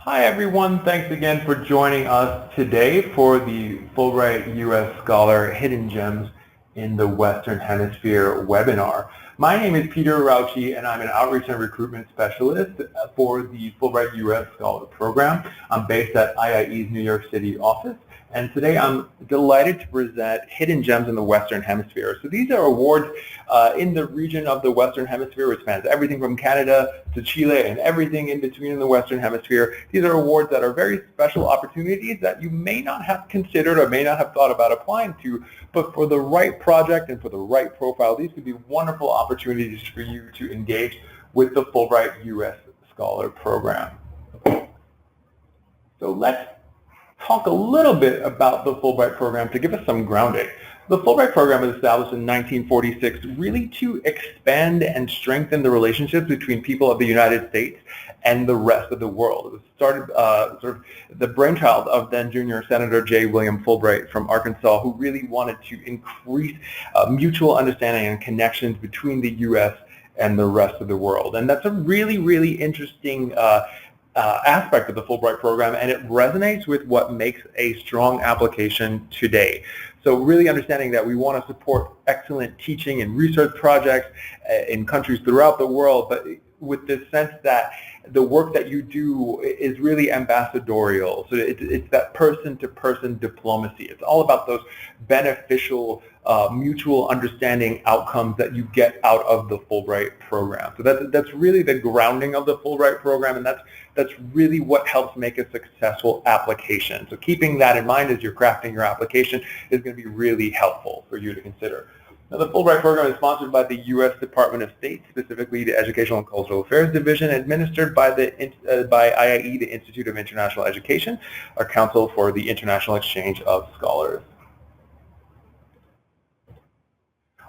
Hi everyone, thanks again for joining us today for the Fulbright U.S. Scholar Hidden Gems in the Western Hemisphere webinar. My name is Peter Rauchi and I'm an Outreach and Recruitment Specialist for the Fulbright U.S. Scholar Program. I'm based at IIE's New York City office, and today I'm delighted to present Hidden Gems in the Western Hemisphere. So these are awards in the region of the Western Hemisphere, which spans everything from Canada to Chile and everything in between in the Western Hemisphere. These are awards that are very special opportunities that you may not have considered or may not have thought about applying to, but for the right project and for the right profile, these could be wonderful opportunities for you to engage with the Fulbright U.S. Scholar Program. So let's talk a little bit about the Fulbright program to give us some grounding. The Fulbright program was established in 1946 really to expand and strengthen the relationships between people of the United States and the rest of the world. It was started sort of the brainchild of then Junior Senator J. William Fulbright from Arkansas, who really wanted to increase mutual understanding and connections between the U.S. and the rest of the world. And that's a really, really interesting aspect of the Fulbright program, and it resonates with what makes a strong application today. So really understanding that we want to support excellent teaching and research projects in countries throughout the world, but with this sense that the work that you do is really ambassadorial. So it's that person-to-person diplomacy. It's all about those beneficial mutual understanding outcomes that you get out of the Fulbright program. So that's really the grounding of the Fulbright program, and that's really what helps make a successful application. So keeping that in mind as you're crafting your application is going to be really helpful for you to consider. Now, the Fulbright program is sponsored by the U.S. Department of State, specifically the Educational and Cultural Affairs Division, administered by IIE, the Institute of International Education, our Council for the International Exchange of Scholars.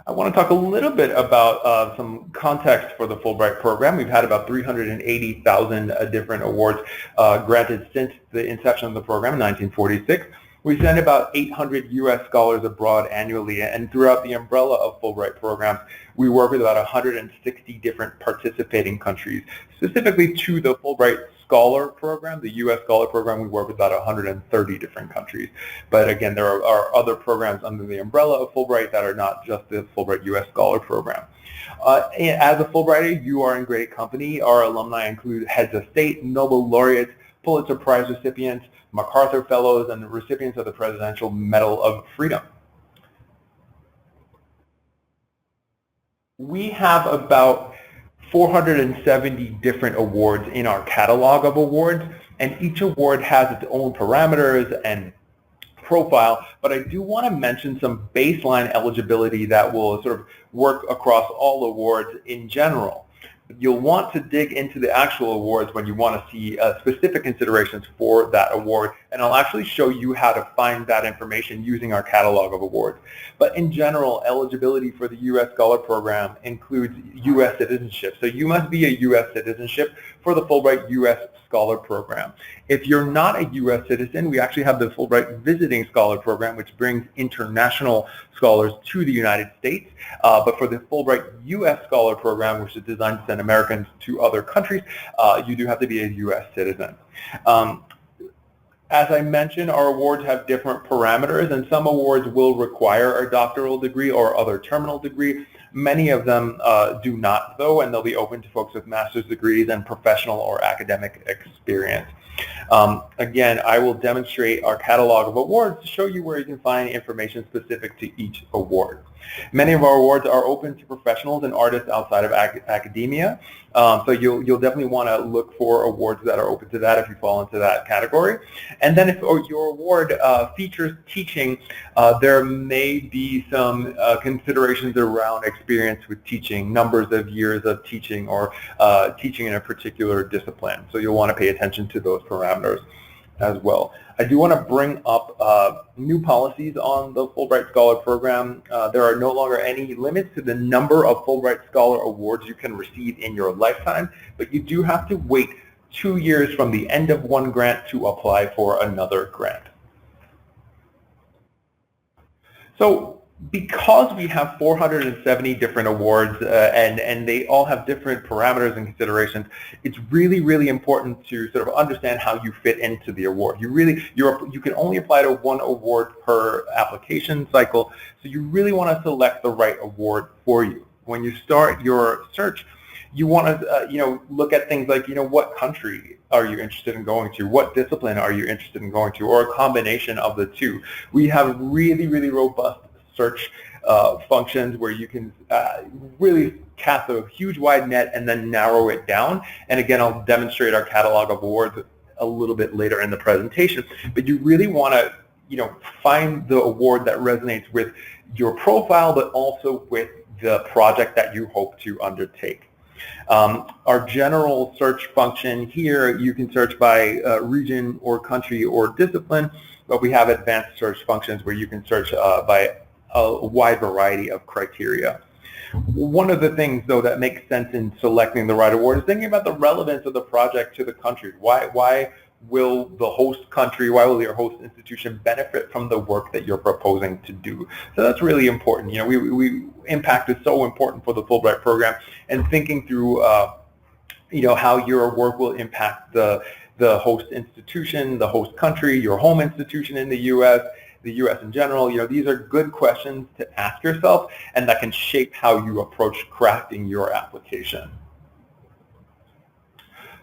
I want to talk a little bit about some context for the Fulbright program. We've had about 380,000 different awards granted since the inception of the program in 1946. We send about 800 U.S. scholars abroad annually, and throughout the umbrella of Fulbright programs, we work with about 160 different participating countries. Specifically to the Fulbright Scholar Program, the U.S. Scholar Program, we work with about 130 different countries. But again, there are other programs under the umbrella of Fulbright that are not just the Fulbright U.S. Scholar Program. As a Fulbrighter, you are in great company. Our alumni include heads of state, Nobel laureates, Pulitzer Prize recipients, MacArthur Fellows, and recipients of the Presidential Medal of Freedom. We have about 470 different awards in our catalog of awards, and each award has its own parameters and profile, but I do want to mention some baseline eligibility that will sort of work across all awards in general. You'll want to dig into the actual awards when you want to see specific considerations for that award, and I'll actually show you how to find that information using our catalog of awards. But in general, eligibility for the U.S. Scholar Program includes U.S. citizenship. So you must be a U.S. citizenship for the Fulbright U.S. Scholar Program. If you're not a U.S. citizen, we actually have the Fulbright Visiting Scholar Program, which brings international scholars to the United States. But for the Fulbright U.S. Scholar Program, which is designed to send Americans to other countries, you do have to be a U.S. citizen. As I mentioned, our awards have different parameters, and some awards will require a doctoral degree or other terminal degree. Many of them do not, though, and they'll be open to folks with master's degrees and professional or academic experience. Again, I will demonstrate our catalog of awards to show you where you can find information specific to each award. Many of our awards are open to professionals and artists outside of academia, so you'll definitely want to look for awards that are open to that if you fall into that category. And then if your award features teaching, there may be some considerations around experience with teaching, numbers of years of teaching, or teaching in a particular discipline. So you'll want to pay attention to those parameters as well. I do want to bring up new policies on the Fulbright Scholar Program. There are no longer any limits to the number of Fulbright Scholar Awards you can receive in your lifetime, but you do have to wait 2 years from the end of one grant to apply for another grant. So Because we have 470 different awards and they all have different parameters and considerations, it's really, really important to sort of understand how you fit into the award. You can only apply to one award per application cycle, so you really want to select the right award for you. When you start your search, you want to look at things like what country are you interested in going to, what discipline are you interested in going to, or a combination of the two. We have really, really robust search functions where you can really cast a huge wide net and then narrow it down. And again, I'll demonstrate our catalog of awards a little bit later in the presentation. But you really want to find the award that resonates with your profile, but also with the project that you hope to undertake. Our general search function here, you can search by region or country or discipline, but we have advanced search functions where you can search by a wide variety of criteria. One of the things, though, that makes sense in selecting the right award is thinking about the relevance of the project to the country. Why will the host country, why will your host institution benefit from the work that you're proposing to do? So that's really important. Impact is so important for the Fulbright program, and thinking through how your work will impact the host institution, the host country, your home institution in the U.S., the U.S. in general. These are good questions to ask yourself, and that can shape how you approach crafting your application.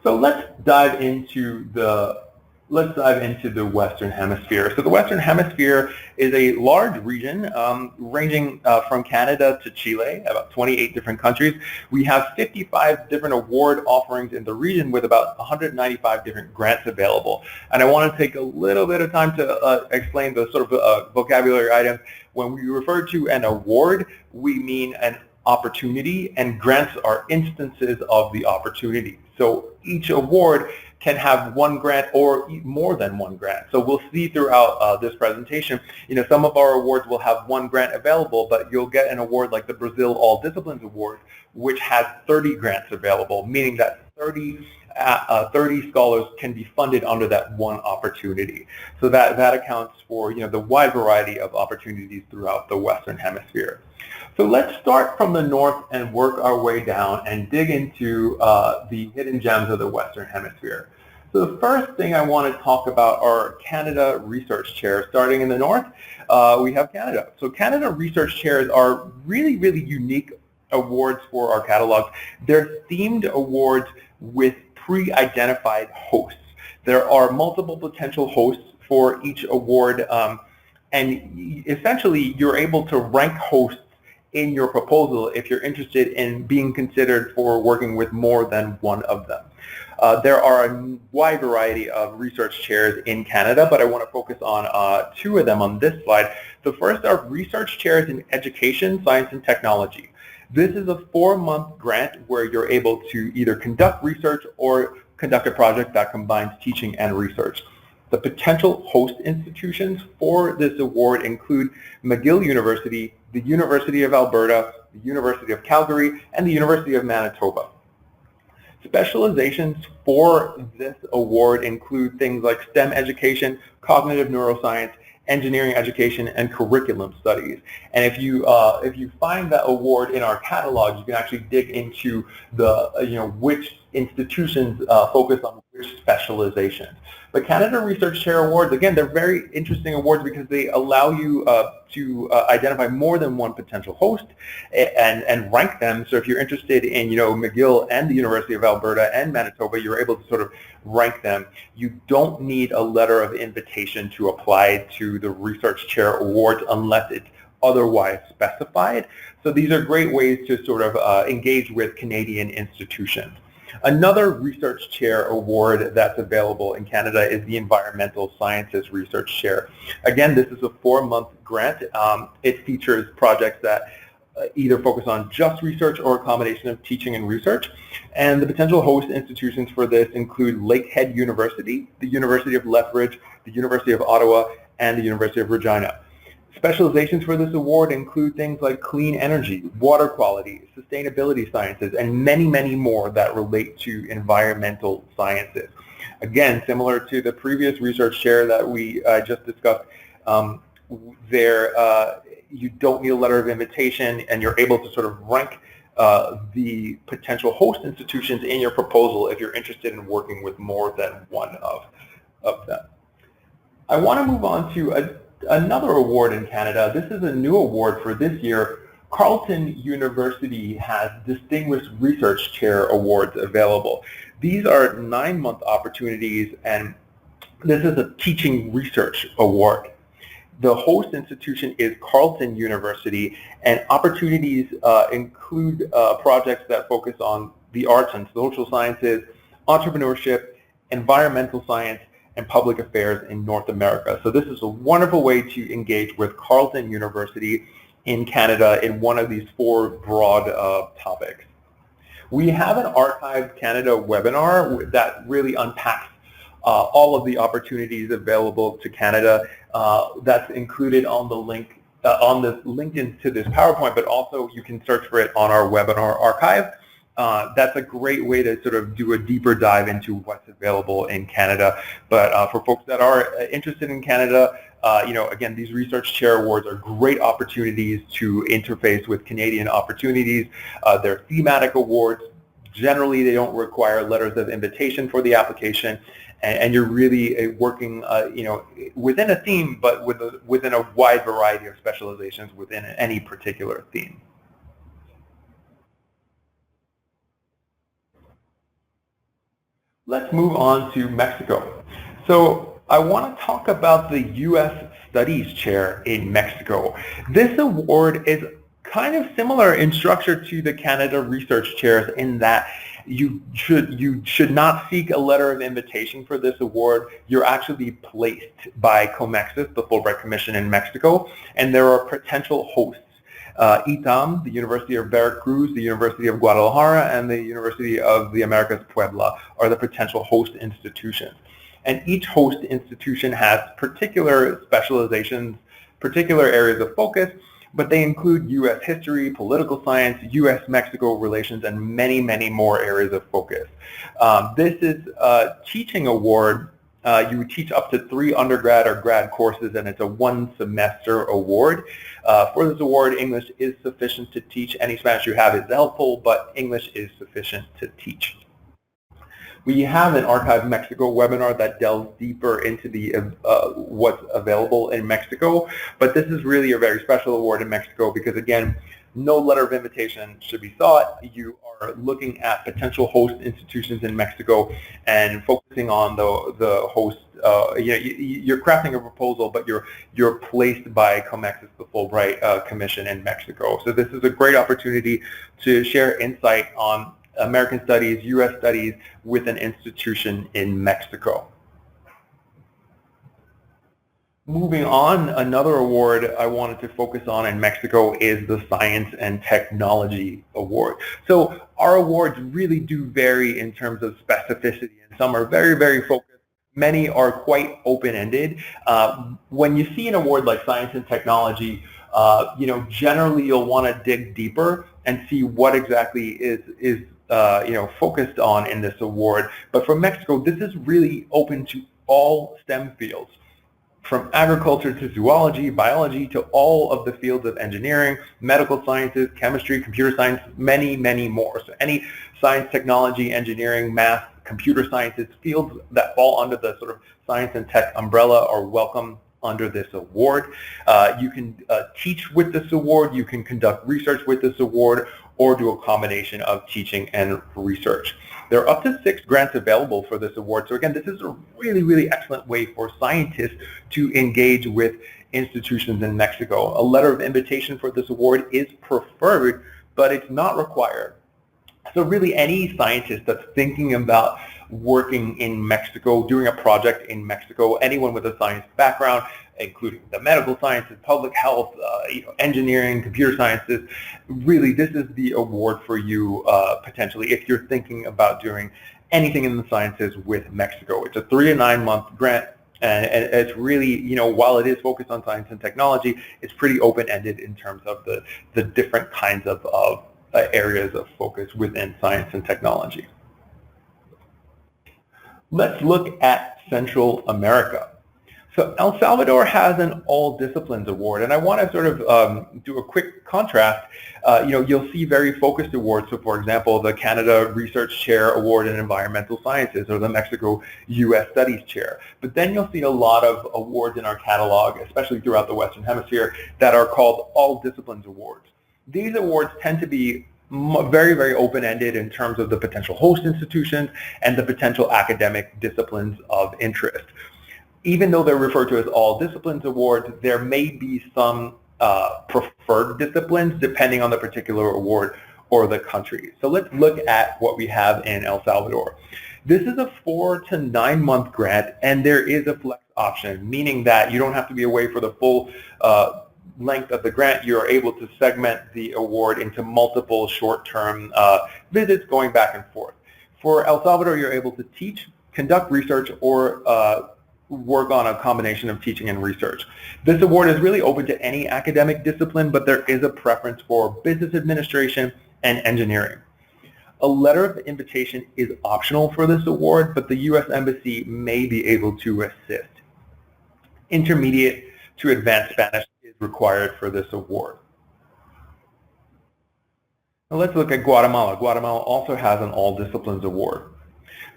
So let's dive into the Western Hemisphere. So the Western Hemisphere is a large region ranging from Canada to Chile, about 28 different countries. We have 55 different award offerings in the region with about 195 different grants available. And I want to take a little bit of time to explain the sort of vocabulary items. When we refer to an award, we mean an opportunity, and grants are instances of the opportunity. So each award can have one grant or more than one grant. So we'll see throughout this presentation, some of our awards will have one grant available, but you'll get an award like the Brazil All Disciplines Award, which has 30 grants available, meaning that 30 scholars can be funded under that one opportunity. So that accounts for the wide variety of opportunities throughout the Western Hemisphere. So let's start from the north and work our way down and dig into the hidden gems of the Western Hemisphere. So the first thing I want to talk about are Canada Research Chairs. Starting in the north, we have Canada. So Canada Research Chairs are really, really unique awards for our catalogs. They're themed awards with pre-identified hosts. There are multiple potential hosts for each award, and essentially you're able to rank hosts in your proposal if you're interested in being considered for working with more than one of them. There are a wide variety of research chairs in Canada, but I want to focus on two of them on this slide. The first are research chairs in education, science, and technology. This is a 4-month grant where you're able to either conduct research or conduct a project that combines teaching and research. The potential host institutions for this award include McGill University, the University of Alberta, the University of Calgary, and the University of Manitoba. Specializations for this award include things like STEM education, cognitive neuroscience, engineering education, and curriculum studies. And if you find that award in our catalog, you can actually dig into the which institutions focus on which specializations. The Canada Research Chair Awards, again, they're very interesting awards because they allow you to identify more than one potential host and rank them. So if you're interested in McGill and the University of Alberta and Manitoba, you're able to sort of rank them. You don't need a letter of invitation to apply to the Research Chair Awards unless it's otherwise specified. So these are great ways to sort of engage with Canadian institutions. Another research chair award that's available in Canada is the Environmental Sciences Research Chair. Again, this is a 4-month grant. It features projects that either focus on just research or a combination of teaching and research. And the potential host institutions for this include Lakehead University, the University of Lethbridge, the University of Ottawa, and the University of Regina. Specializations for this award include things like clean energy, water quality, sustainability sciences, and many, many more that relate to environmental sciences. Again, similar to the previous research chair that we just discussed, you don't need a letter of invitation, and you're able to sort of rank the potential host institutions in your proposal if you're interested in working with more than one of them. I want to move on to another award in Canada. This is a new award for this year. Carleton University has Distinguished Research Chair Awards available. These are 9-month opportunities, and this is a teaching research award. The host institution is Carleton University, and opportunities include projects that focus on the arts and social sciences, entrepreneurship, environmental science, and public affairs in North America. So this is a wonderful way to engage with Carleton University in Canada in one of these 4 broad topics. We have an Archive Canada webinar that really unpacks all of the opportunities available to Canada. That's included on the link into this PowerPoint, but also you can search for it on our webinar archive. That's a great way to sort of do a deeper dive into what's available in Canada. But for folks that are interested in Canada, again, these Research Chair Awards are great opportunities to interface with Canadian opportunities. They're thematic awards. Generally, they don't require letters of invitation for the application, and you're really working, within a theme, but within a wide variety of specializations within any particular theme. Let's move on to Mexico. So I want to talk about the U.S. Studies Chair in Mexico. This award is kind of similar in structure to the Canada Research Chairs in that you should not seek a letter of invitation for this award. You're actually placed by COMEXIS, the Fulbright Commission in Mexico, and there are potential hosts. ITAM, the University of Veracruz, the University of Guadalajara, and the University of the Americas Puebla are the potential host institutions. And each host institution has particular specializations, particular areas of focus, but they include U.S. history, political science, U.S.-Mexico relations, and many, many more areas of focus. This is a teaching award. You would teach up to 3 undergrad or grad courses, and it's a 1-semester award. For this award, English is sufficient to teach. Any Spanish you have is helpful, but English is sufficient to teach. We have an Archive Mexico webinar that delves deeper into the what's available in Mexico, but this is really a very special award in Mexico because, again, no letter of invitation should be sought. You are looking at potential host institutions in Mexico and focusing on the host. You're crafting a proposal, but you're placed by COMEXIS, the Fulbright Commission in Mexico. So this is a great opportunity to share insight on American studies, U.S. studies with an institution in Mexico. Moving on, another award I wanted to focus on in Mexico is the Science and Technology Award. So our awards really do vary in terms of specificity, and some are very, very focused. Many are quite open-ended. When you see an award like Science and Technology, generally you'll want to dig deeper and see what exactly is focused on in this award. But for Mexico, this is really open to all STEM fields, from agriculture to zoology, biology, to all of the fields of engineering, medical sciences, chemistry, computer science, many, many more. So any science, technology, engineering, math, computer sciences fields that fall under the sort of science and tech umbrella are welcome under this award. You can teach with this award, you can conduct research with this award, or do a combination of teaching and research. There are up to 6 grants available for this award. So again, this is a really, really excellent way for scientists to engage with institutions in Mexico. A letter of invitation for this award is preferred, but it's not required. So really any scientist that's thinking about working in Mexico, doing a project in Mexico, anyone with a science background, including the medical sciences, public health, engineering, computer sciences, really this is the award for you potentially if you're thinking about doing anything in the sciences with Mexico. It's a 3 to 9 month grant, and it's really, while it is focused on science and technology, it's pretty open-ended in terms of the different kinds of areas of focus within science and technology. Let's look at Central America. So El Salvador has an all disciplines award, and I want to sort of do a quick contrast. You'll see very focused awards. So, for example, the Canada Research Chair Award in Environmental Sciences, or the Mexico U.S. Studies Chair. But then you'll see a lot of awards in our catalog, especially throughout the Western Hemisphere, that are called all disciplines awards. These awards tend to be very, very open-ended in terms of the potential host institutions and the potential academic disciplines of interest. Even though they're referred to as all disciplines awards, there may be some preferred disciplines depending on the particular award or the country. So let's look at what we have in El Salvador. This is a 4 to 9 month grant, and there is a flex option, meaning that you don't have to be away for the full length of the grant. You're able to segment the award into multiple short-term visits going back and forth. For El Salvador, you're able to teach, conduct research, or work on a combination of teaching and research. This award is really open to any academic discipline, but there is a preference for business administration and engineering. A letter of invitation is optional for this award, but the U.S. Embassy may be able to assist. Intermediate to advanced Spanish is required for this award. Now let's look at Guatemala. Guatemala also has an all disciplines award.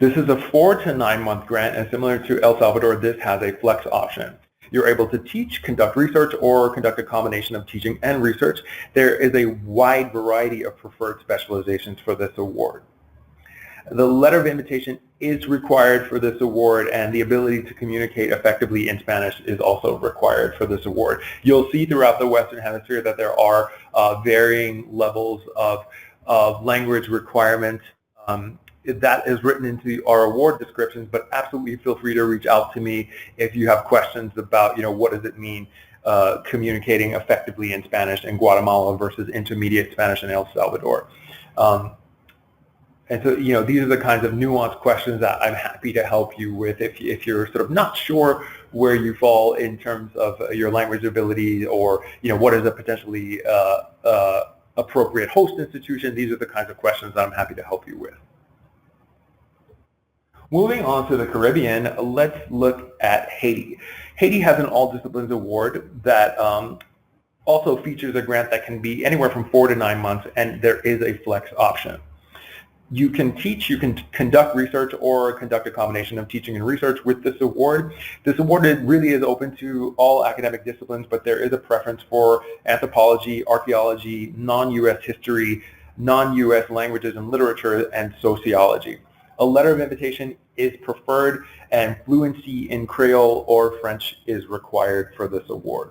This is a 4 to 9 month grant, and similar to El Salvador, this has a flex option. You're able to teach, conduct research, or conduct a combination of teaching and research. There is a wide variety of preferred specializations for this award. The letter of invitation is required for this award, and the ability to communicate effectively in Spanish is also required for this award. You'll see throughout the Western Hemisphere that there are varying levels of language requirements. That is written into our award descriptions, but absolutely feel free to reach out to me if you have questions about, what does it mean communicating effectively in Spanish in Guatemala versus intermediate Spanish in El Salvador. And so, these are the kinds of nuanced questions that I'm happy to help you with if you're sort of not sure where you fall in terms of your language ability, or, what is a potentially appropriate host institution. These are the kinds of questions that I'm happy to help you with. Moving on to the Caribbean, let's look at Haiti. Haiti has an all disciplines award that also features a grant that can be anywhere from 4 to 9 months, and there is a flex option. You can teach, you can conduct research, or conduct a combination of teaching and research with this award. This award really is open to all academic disciplines, but there is a preference for anthropology, archaeology, non-U.S. history, non-U.S. languages and literature, and sociology. A letter of invitation is preferred, and fluency in Creole or French is required for this award.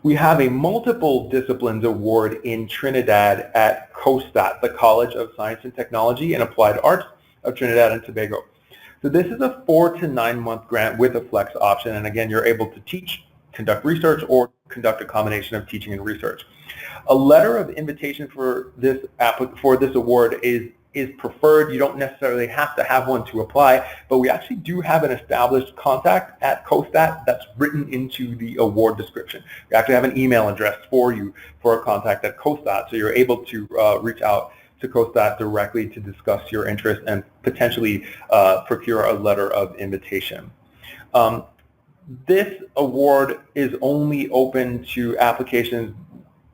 We have a multiple disciplines award in Trinidad at COSTAT, the College of Science and Technology and Applied Arts of Trinidad and Tobago. So this is a 4 to 9 month grant with a flex option, and again, you're able to teach, conduct research, or conduct a combination of teaching and research. A letter of invitation for this award is preferred. You don't necessarily have to have one to apply, but we actually do have an established contact at COSTAT that's written into the award description. We actually have an email address for you for a contact at COSTAT, so you're able to reach out to COSTAT directly to discuss your interest and potentially procure a letter of invitation. This award is only open to applications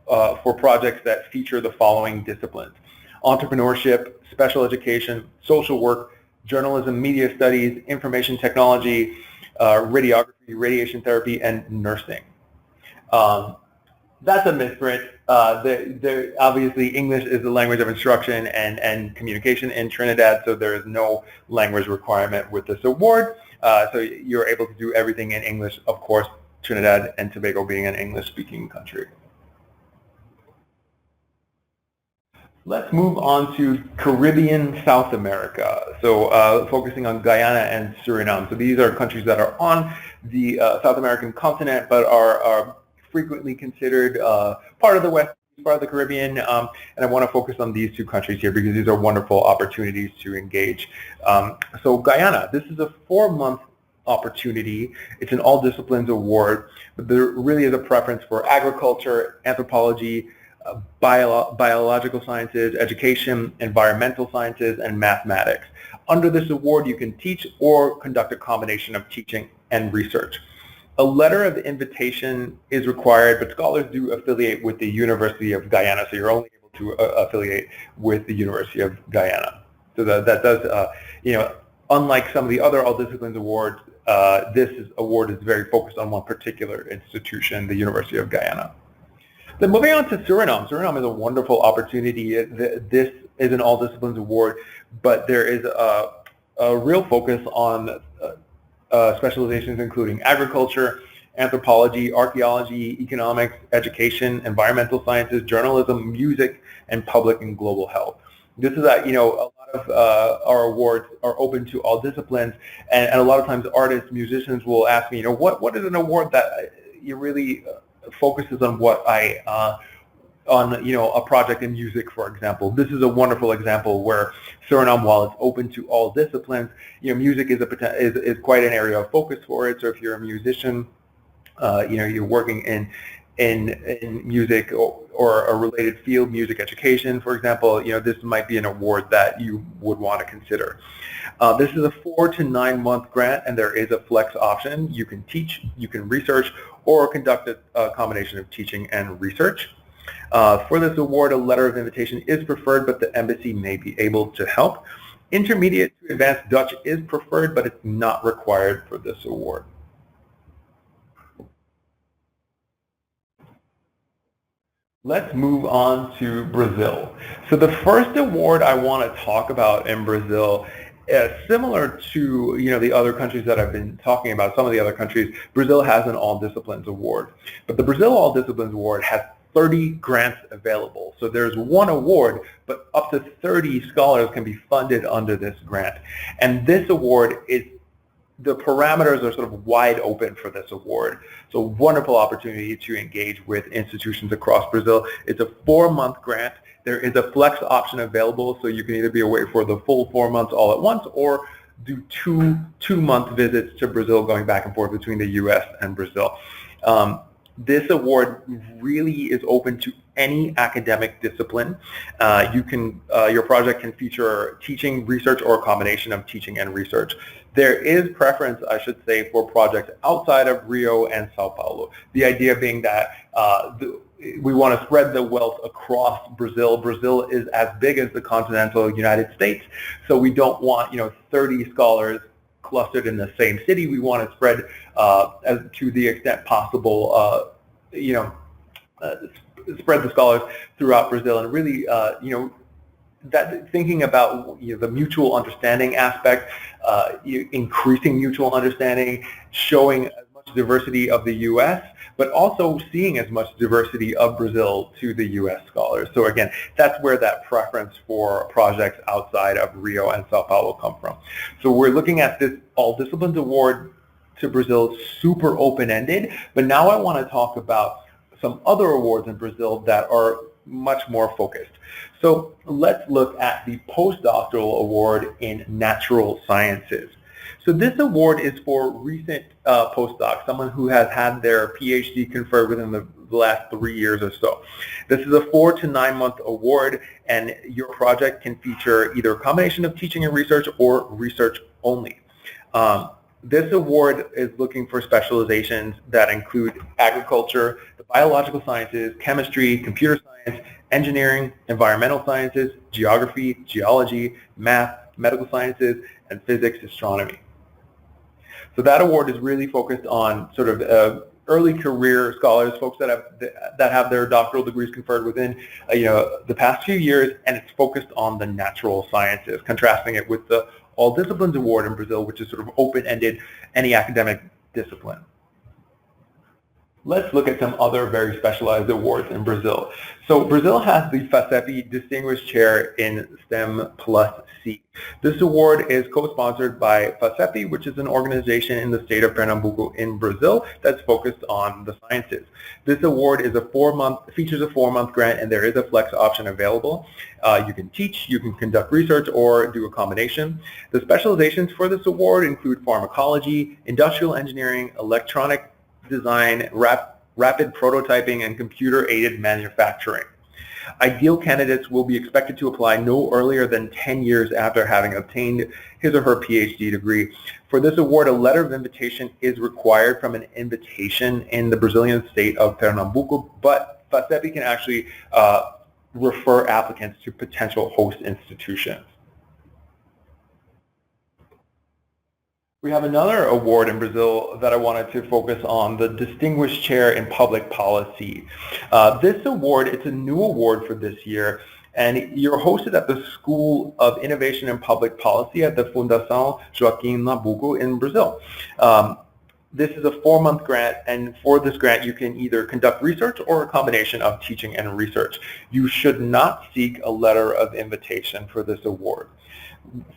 for projects that feature the following disciplines: entrepreneurship, special education, social work, journalism, media studies, information technology, radiography, radiation therapy, and nursing. That's a misprint. Obviously, English is the language of instruction and communication in Trinidad, so there is no language requirement with this award. So you're able to do everything in English, of course, Trinidad and Tobago being an English-speaking country. Let's move on to Caribbean South America, so focusing on Guyana and Suriname. So these are countries that are on the South American continent, but are frequently considered part of the West, part of the Caribbean, and I want to focus on these two countries here because these are wonderful opportunities to engage. So Guyana, this is a 4-month opportunity. It's an all disciplines award, but there really is a preference for agriculture, anthropology, biological sciences, education, environmental sciences, and mathematics. Under this award, you can teach or conduct a combination of teaching and research. A letter of invitation is required, but scholars do affiliate with the University of Guyana, so you're only able to affiliate with the University of Guyana. So that does, unlike some of the other all disciplines awards, award is very focused on one particular institution, the University of Guyana. Then moving on to Suriname. Suriname is a wonderful opportunity. This is an all disciplines award, but there is a real focus on specializations including agriculture, anthropology, archaeology, economics, education, environmental sciences, journalism, music, and public and global health. This is a lot of our awards are open to all disciplines, and a lot of times artists, musicians will ask me, what is an award that really focuses on what on a project in music, for example. This is a wonderful example where Suriname, while it's open to all disciplines, music is quite an area of focus for it. So if you're a musician, you're working in music or a related field, music education, for example, this might be an award that you would want to consider. This is a 4 to 9 month grant, and there is a flex option. You can teach, you can research, or conduct a combination of teaching and research. For this award, a letter of invitation is preferred, but the embassy may be able to help. Intermediate to advanced Dutch is preferred, but it's not required for this award. Let's move on to Brazil. So the first award I want to talk about in Brazil, similar to the other countries that I've been talking about, some of the other countries, Brazil has an all disciplines award. But the Brazil All Disciplines Award has 30 grants available. So there's one award, but up to 30 scholars can be funded under this grant. And this award the parameters are sort of wide open for this award. So wonderful opportunity to engage with institutions across Brazil. It's a 4-month grant. There is a flex option available, so you can either be away for the full 4 months all at once or do two-month visits to Brazil, going back and forth between the U.S. and Brazil. This award really is open to any academic discipline. Your project can feature teaching, research, or a combination of teaching and research. There is preference, I should say, for projects outside of Rio and Sao Paulo. The idea being that we want to spread the wealth across Brazil. Brazil is as big as the continental United States, so we don't want 30 scholars clustered in the same city. We want to spread to the extent possible, spread the scholars throughout Brazil, and really, that thinking about the mutual understanding aspect, increasing mutual understanding, showing as much diversity of the U.S., but also seeing as much diversity of Brazil to the U.S. scholars. So again, that's where that preference for projects outside of Rio and Sao Paulo come from. So we're looking at this All Disciplines Award to Brazil, super open-ended, but now I want to talk about some other awards in Brazil that are much more focused. So let's look at the Postdoctoral Award in Natural Sciences. So this award is for recent postdocs, someone who has had their PhD conferred within the last 3 years or so. This is a 4 to 9 month award, and your project can feature either a combination of teaching and research or research only. This award is looking for specializations that include agriculture, the biological sciences, chemistry, computer science, engineering, environmental sciences, geography, geology, math, medical sciences, and physics, astronomy. So that award is really focused on sort of early career scholars, folks that have their doctoral degrees conferred within the past few years, and it's focused on the natural sciences, contrasting it with the All Disciplines Award in Brazil, which is sort of open-ended, any academic discipline. Let's look at some other very specialized awards in Brazil. So Brazil has the FACEP Distinguished Chair in STEM Plus C. This award is co-sponsored by FACEP, which is an organization in the state of Pernambuco in Brazil that's focused on the sciences. This award is features a 4-month grant, and there is a flex option available. You can teach, you can conduct research, or do a combination. The specializations for this award include pharmacology, industrial engineering, electronic design, rapid prototyping, and computer-aided manufacturing. Ideal candidates will be expected to apply no earlier than 10 years after having obtained his or her PhD degree. For this award, a letter of invitation is required from an invitation in the Brazilian state of Pernambuco, but FACEP can actually refer applicants to potential host institutions. We have another award in Brazil that I wanted to focus on, the Distinguished Chair in Public Policy. This award, it's a new award for this year, and you're hosted at the School of Innovation and Public Policy at the Fundação Joaquim Nabuco in Brazil. This is a 4-month grant, and for this grant you can either conduct research or a combination of teaching and research. You should not seek a letter of invitation for this award.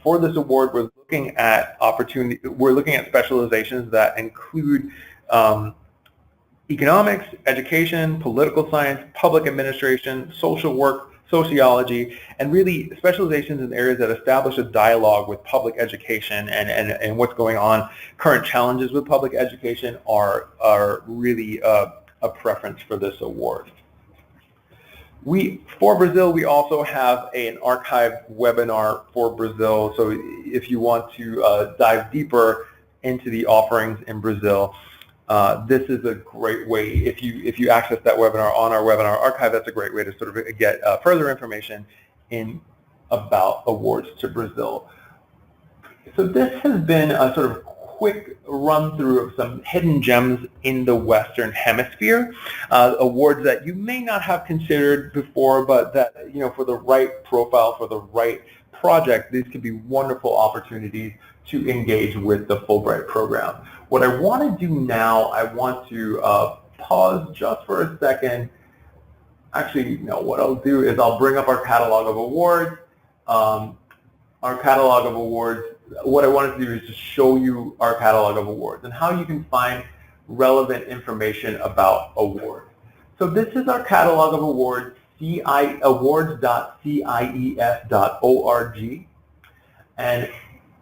For this award, we're looking at specializations that include economics, education, political science, public administration, social work, sociology, and really specializations in areas that establish a dialogue with public education and what's going on. Current challenges with public education are really a preference for this award. For Brazil, we also have an archived webinar for Brazil. So if you want to dive deeper into the offerings in Brazil, this is a great way. If you access that webinar on our webinar archive, that's a great way to sort of get further information about awards to Brazil. So this has been a sort of quick run through of some hidden gems in the Western Hemisphere, awards that you may not have considered before, but that, for the right profile, for the right project, these could be wonderful opportunities to engage with the Fulbright program. What I want to do now, I want to pause just for a second. Actually, no, what I'll do is I'll bring up our catalog of awards. What I wanted to do is just show you our catalog of awards and how you can find relevant information about awards. So this is our catalog of awards, awards.cief.org. And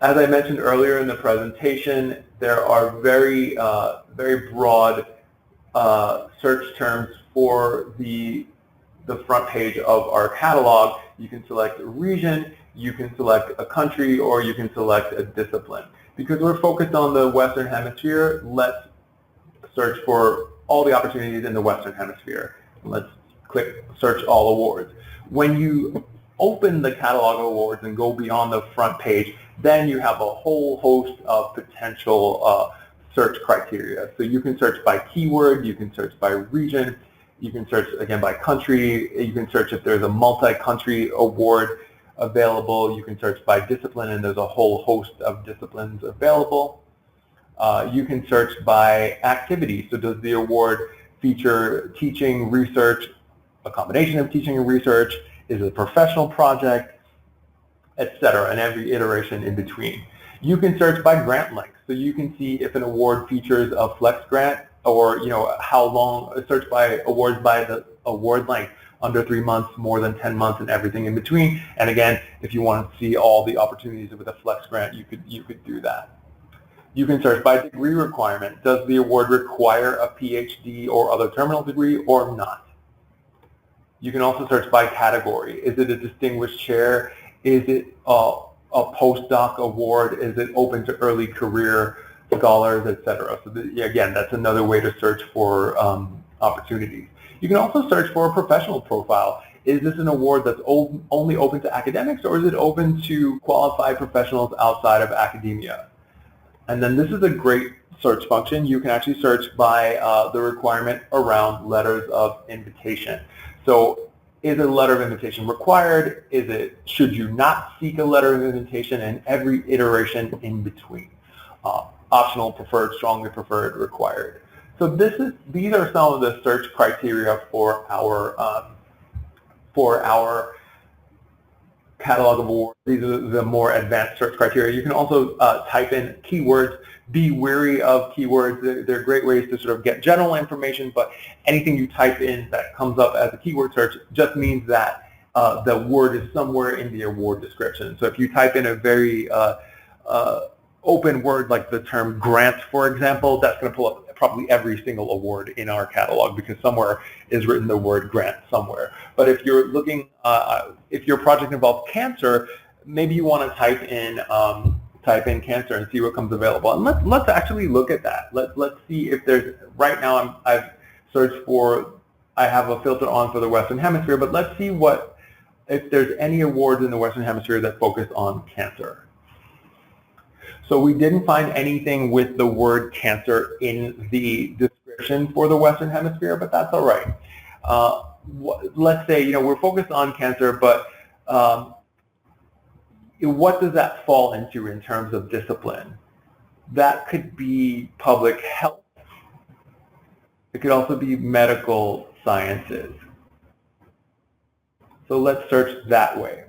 as I mentioned earlier in the presentation, there are very broad search terms for the front page of our catalog. You can select a region, you can select a country, or you can select a discipline. Because we're focused on the Western Hemisphere, let's search for all the opportunities in the Western Hemisphere. Let's click Search All Awards. When you open the catalog of awards and go beyond the front page, then you have a whole host of potential search criteria. So you can search by keyword, you can search by region, you can search again by country, you can search if there's a multi-country award available, you can search by discipline, and there's a whole host of disciplines available. You can search by activity. So does the award feature teaching, research, a combination of teaching and research? Is it a professional project, etc., and every iteration in between. You can search by grant length. So you can see if an award features a flex grant, or how long. Search by awards by the award length, under 3 months, more than 10 months, and everything in between. And again, if you want to see all the opportunities with a flex grant, you could do that. You can search by degree requirement. Does the award require a PhD or other terminal degree or not? You can also search by category. Is it a distinguished chair? Is it a postdoc award? Is it open to early career scholars, etc.? So again, that's another way to search for opportunities. You can also search for a professional profile. Is this an award that's only open to academics, or is it open to qualified professionals outside of academia? And then this is a great search function. You can actually search by the requirement around letters of invitation. So is a letter of invitation required? Should you not seek a letter of invitation, and every iteration in between? Optional, preferred, strongly preferred, required. So these are some of the search criteria for our catalog of awards. These are the more advanced search criteria. You can also type in keywords. Be wary of keywords. They're great ways to sort of get general information, but anything you type in that comes up as a keyword search just means that the word is somewhere in the award description. So if you type in a very open word like the term grant, for example, that's going to pull up probably every single award in our catalog, because somewhere is written the word grant somewhere. But if you're looking, if your project involves cancer, maybe you want to type in cancer and see what comes available. And let's actually look at that. Let's see if there's, right now I've searched for, I have a filter on for the Western Hemisphere, but let's see if there's any awards in the Western Hemisphere that focus on cancer. So we didn't find anything with the word cancer in the description for the Western Hemisphere, but that's all right. Let's say, we're focused on cancer, but what does that fall into in terms of discipline? That could be public health. It could also be medical sciences. So let's search that way.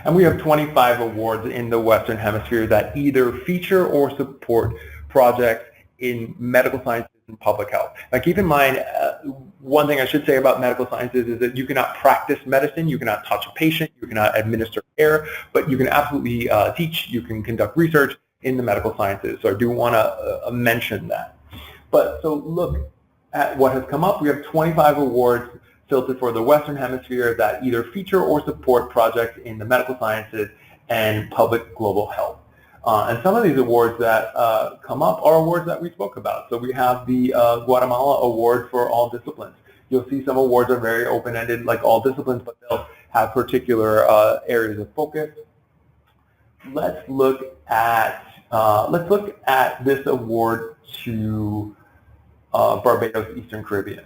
And we have 25 awards in the Western Hemisphere that either feature or support projects in medical sciences and public health. Now keep in mind, one thing I should say about medical sciences is that you cannot practice medicine, you cannot touch a patient, you cannot administer care, but you can absolutely teach, you can conduct research in the medical sciences. So I do want to mention that. But so look at what has come up. We have 25 awards filtered for the Western Hemisphere that either feature or support projects in the medical sciences and public global health. And some of these awards that come up are awards that we spoke about. So we have the Guatemala Award for All Disciplines. You'll see some awards are very open-ended, like all disciplines, but they'll have particular areas of focus. Let's look at this award to Barbados Eastern Caribbean.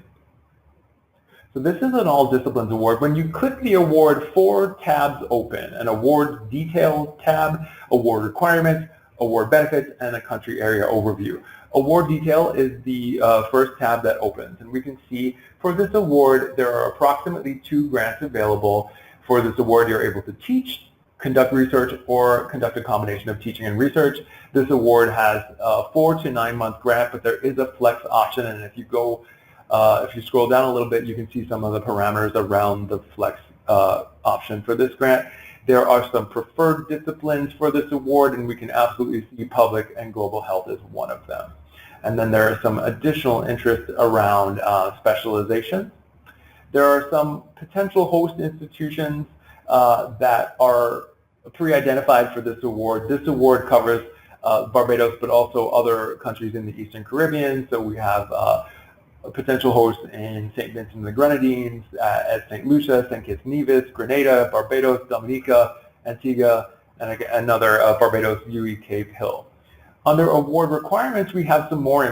So this is an all disciplines award. When you click the award, 4 tabs open: an award details tab, award requirements, award benefits, and a country area overview. Award detail is the first tab that opens, and we can see for this award there are approximately 2 grants available. For this award, you're able to teach, conduct research, or conduct a combination of teaching and research. This award has a 4 to 9 month grant, but there is a flex option, and if you scroll down a little bit, you can see some of the parameters around the flex option for this grant. There are some preferred disciplines for this award, and we can absolutely see public and global health as one of them. And then there are some additional interest around specialization. There are some potential host institutions that are pre-identified for this award. This award covers Barbados, but also other countries in the Eastern Caribbean. So we have a potential host in St. Vincent and the Grenadines, at St. Lucia, St. Kitts Nevis, Grenada, Barbados, Dominica, Antigua, and another Barbados, UE, Cave Hill. Under award requirements, we have some more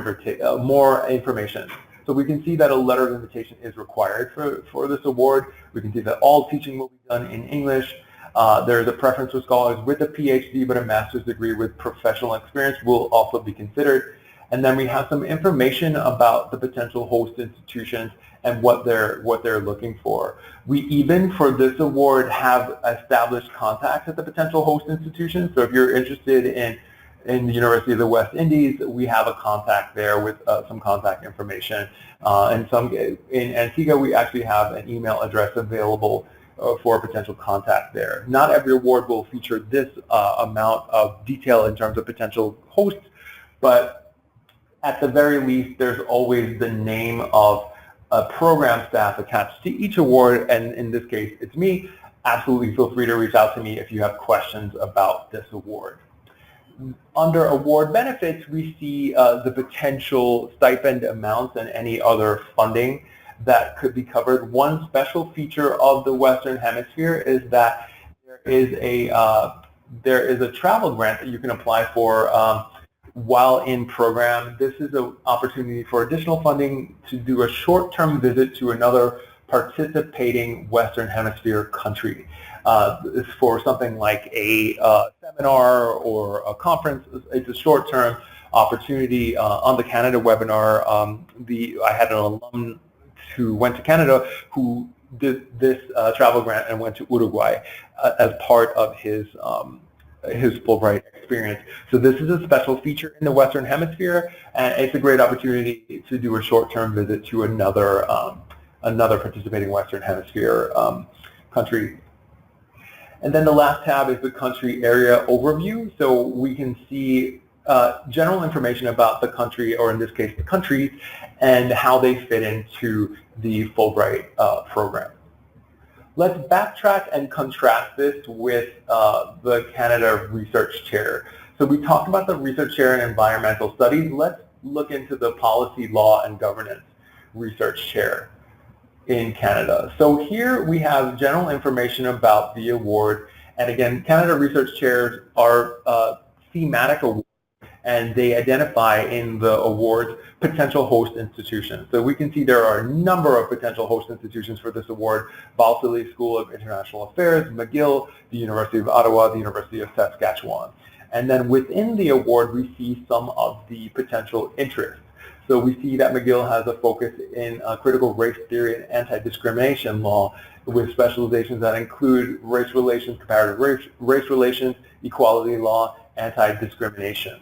information. So we can see that a letter of invitation is required for this award. We can see that all teaching will be done in English. There is a preference for scholars with a PhD, but a master's degree with professional experience will also be considered. And then we have some information about the potential host institutions and what they're looking for. We even, for this award, have established contacts at the potential host institutions. So if you're interested in the University of the West Indies, we have a contact there with some contact information. In Antigua, we actually have an email address available for a potential contact there. Not every award will feature this amount of detail in terms of potential hosts, but at the very least, there's always the name of a program staff attached to each award, and in this case, it's me. Absolutely feel free to reach out to me if you have questions about this award. Under award benefits, we see the potential stipend amounts and any other funding that could be covered. One special feature of the Western Hemisphere is that there is a travel grant that you can apply for while in program. This is an opportunity for additional funding to do a short-term visit to another participating Western Hemisphere country. For something like a seminar or a conference. It's a short-term opportunity. On the Canada webinar, I had an alum who went to Canada who did this travel grant and went to Uruguay as part of his Fulbright experience. So this is a special feature in the Western Hemisphere, and it's a great opportunity to do a short-term visit to another participating Western Hemisphere country. And then the last tab is the country area overview. So we can see general information about the country, or in this case the countries, and how they fit into the Fulbright program. Let's backtrack and contrast this with the Canada Research Chair. So we talked about the Research Chair in Environmental Studies. Let's look into the Policy, Law, and Governance Research Chair in Canada. So here we have general information about the award. And again, Canada Research Chairs are thematic awards, and they identify in the awards potential host institutions. So we can see there are a number of potential host institutions for this award: Balsillie School of International Affairs, McGill, the University of Ottawa, the University of Saskatchewan. And then within the award, we see some of the potential interests. So we see that McGill has a focus in critical race theory and anti-discrimination law, with specializations that include race relations, comparative race relations, equality law, anti-discrimination.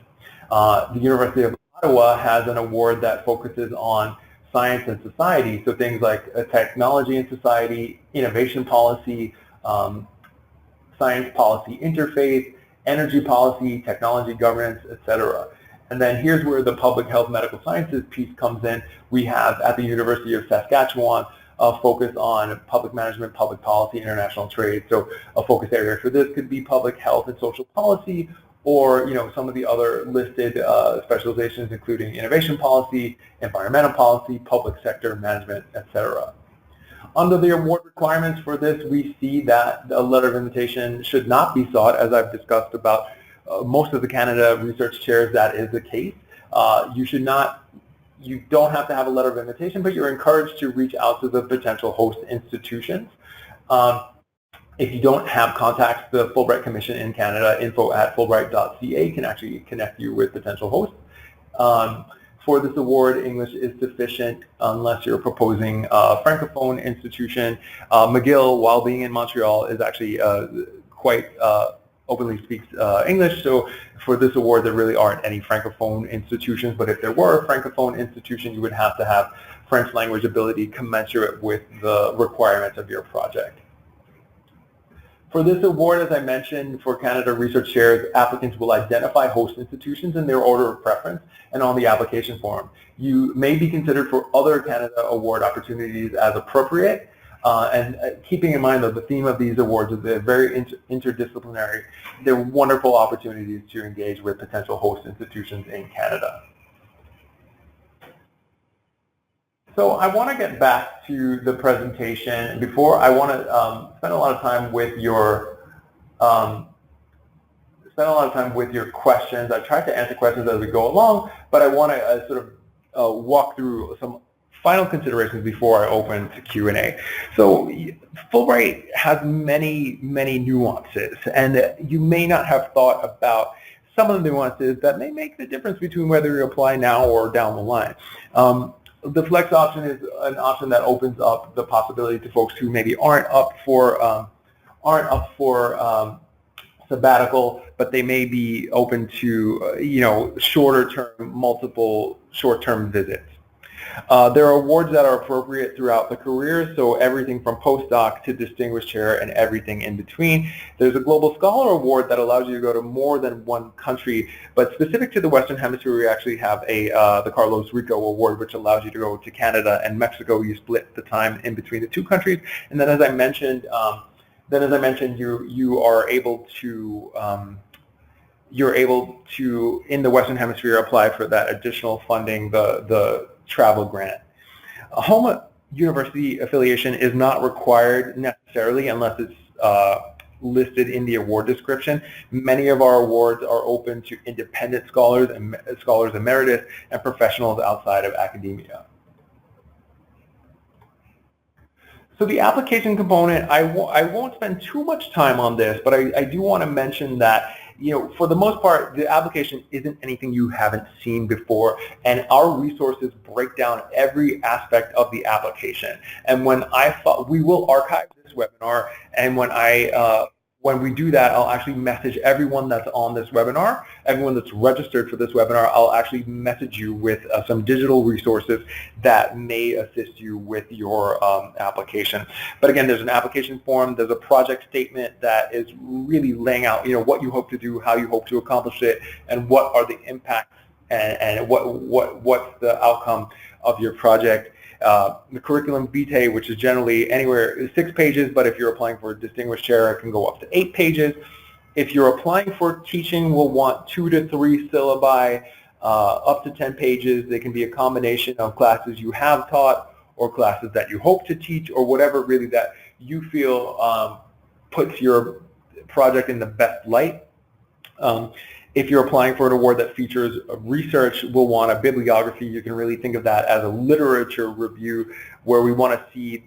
The University of Ottawa has an award that focuses on science and society, so things like technology and society, innovation policy, science policy interface, energy policy, technology governance, etc. And then here's where the public health medical sciences piece comes in. We have at the University of Saskatchewan a focus on public management, public policy, international trade. So a focus area for this could be public health and social policy, or some of the other listed specializations, including innovation policy, environmental policy, public sector management, etc. Under the award requirements for this, we see that a letter of invitation should not be sought. As I've discussed about most of the Canada Research Chairs, that is the case. You don't have to have a letter of invitation, but you're encouraged to reach out to the potential host institutions. If you don't have contacts, the Fulbright Commission in Canada, info@fulbright.ca, can actually connect you with potential hosts. For this award, English is sufficient unless you're proposing a Francophone institution. McGill, while being in Montreal, is actually quite openly speaks English, so for this award there really aren't any Francophone institutions, but if there were a Francophone institution, you would have to have French language ability commensurate with the requirements of your project. For this award, as I mentioned, for Canada Research Chairs, applicants will identify host institutions in their order of preference and on the application form. You may be considered for other Canada Award opportunities as appropriate, and keeping in mind that the theme of these awards is they're very interdisciplinary. They're wonderful opportunities to engage with potential host institutions in Canada. So I want to get back to the presentation. Before, I want to spend a lot of time with your questions. I tried to answer questions as we go along, but I want to sort of walk through some final considerations before I open to Q&A. So Fulbright has many, many nuances, and you may not have thought about some of the nuances that may make the difference between whether you apply now or down the line. The flex option is an option that opens up the possibility to folks who maybe aren't up for sabbatical, but they may be open to shorter term, multiple short-term visits. There are awards that are appropriate throughout the career, so everything from postdoc to distinguished chair and everything in between. There's a Global Scholar Award that allows you to go to more than one country, but specific to the Western Hemisphere, we actually have the Carlos Rico Award, which allows you to go to Canada and Mexico. You split the time in between the two countries, and then as I mentioned, you are able to in the Western Hemisphere apply for that additional funding, the travel grant. A home university affiliation is not required necessarily unless it's listed in the award description. Many of our awards are open to independent scholars and scholars emeritus and professionals outside of academia. So the application component, I won't spend too much time on this, but I do want to mention that for the most part, the application isn't anything you haven't seen before, and our resources break down every aspect of the application. And when I thought we will archive this webinar, and when I when we do that, I'll actually message everyone that's on this webinar, everyone that's registered for this webinar. I'll actually message you with some digital resources that may assist you with your application. But again, there's an application form, there's a project statement that is really laying out, what you hope to do, how you hope to accomplish it, and what are the impacts and what's the outcome of your project. The curriculum vitae, which is generally anywhere 6 pages, but if you're applying for a distinguished chair, it can go up to 8 pages. If you're applying for teaching, we'll want 2 to 3 syllabi, up to 10 pages. They can be a combination of classes you have taught or classes that you hope to teach, or whatever really that you feel puts your project in the best light. If you're applying for an award that features research, we'll want a bibliography. You can really think of that as a literature review, where we want to see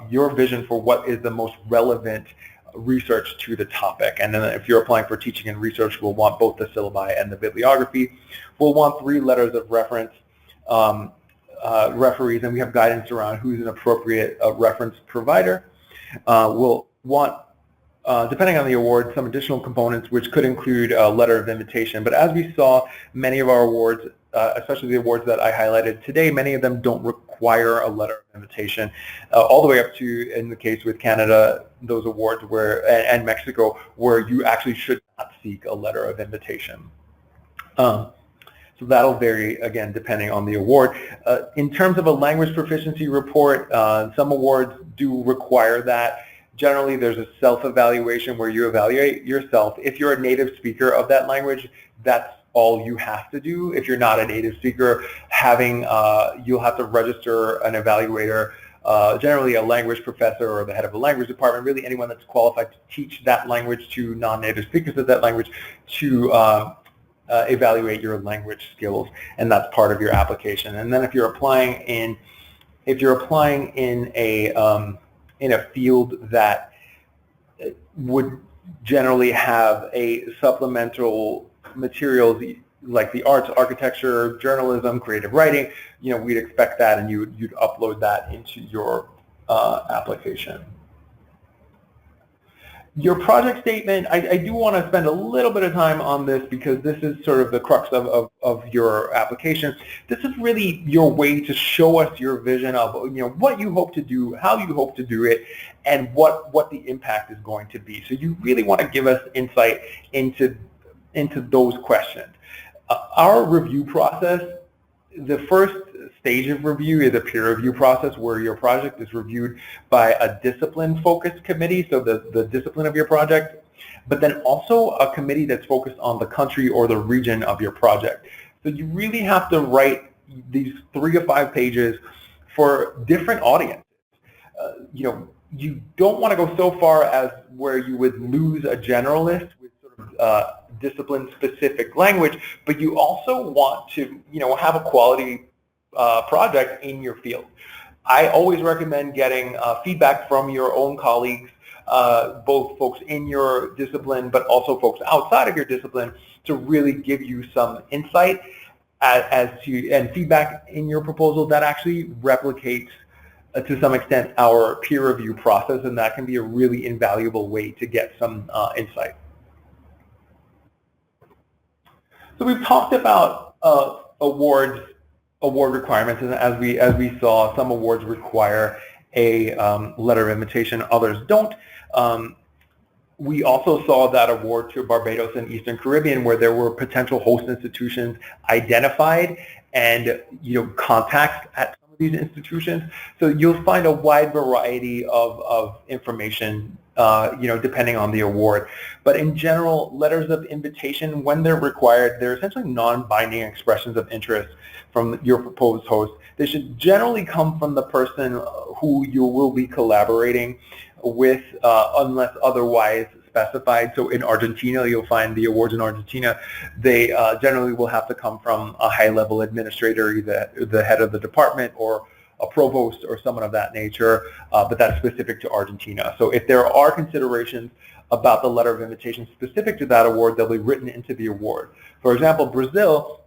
your vision for what is the most relevant research to the topic. And then if you're applying for teaching and research, we'll want both the syllabi and the bibliography. We'll want 3 letters of reference, referees, and we have guidance around who's an appropriate reference provider. We'll want, depending on the award, some additional components, which could include a letter of invitation. But as we saw, many of our awards, especially the awards that I highlighted today, many of them don't require a letter of invitation, all the way up to, in the case with Canada, those awards where, and Mexico, where you actually should not seek a letter of invitation. So that'll vary, again, depending on the award. In terms of a language proficiency report, some awards do require that. Generally, there's a self-evaluation where you evaluate yourself. If you're a native speaker of that language, that's all you have to do. If you're not a native speaker, you'll have to register an evaluator, generally a language professor or the head of a language department, really anyone that's qualified to teach that language to non-native speakers of that language, to evaluate your language skills, and that's part of your application. And then if you're applying in a field that would generally have a supplemental materials like the arts, architecture, journalism, creative writing, we'd expect that, and you'd upload that into your application. Your project statement, I do want to spend a little bit of time on this because this is sort of the crux of your application. This is really your way to show us your vision of what you hope to do, how you hope to do it, and what the impact is going to be. So you really want to give us insight into those questions. Our review process, the first stage of review is a peer review process where your project is reviewed by a discipline-focused committee, so the discipline of your project, but then also a committee that's focused on the country or the region of your project. So you really have to write these 3 to 5 pages for different audiences. You don't want to go so far as where you would lose a generalist with sort of discipline-specific language, but you also want to have a quality project in your field. I always recommend getting feedback from your own colleagues, both folks in your discipline but also folks outside of your discipline, to really give you some insight as to and feedback in your proposal that actually replicates to some extent our peer review process, and that can be a really invaluable way to get some insight. So we've talked about award requirements, and as we saw, some awards require a letter of invitation, others don't. We also saw that award to Barbados and Eastern Caribbean, where there were potential host institutions identified and contacts at some of these institutions. So you'll find a wide variety of information depending on the award. But in general, letters of invitation, when they're required, they're essentially non-binding expressions of interest from your proposed host. They should generally come from the person who you will be collaborating with, unless otherwise specified. So in Argentina, you'll find the awards in Argentina, they generally will have to come from a high-level administrator, either the head of the department or a provost or someone of that nature, but that's specific to Argentina. So if there are considerations about the letter of invitation specific to that award, they'll be written into the award. For example, Brazil,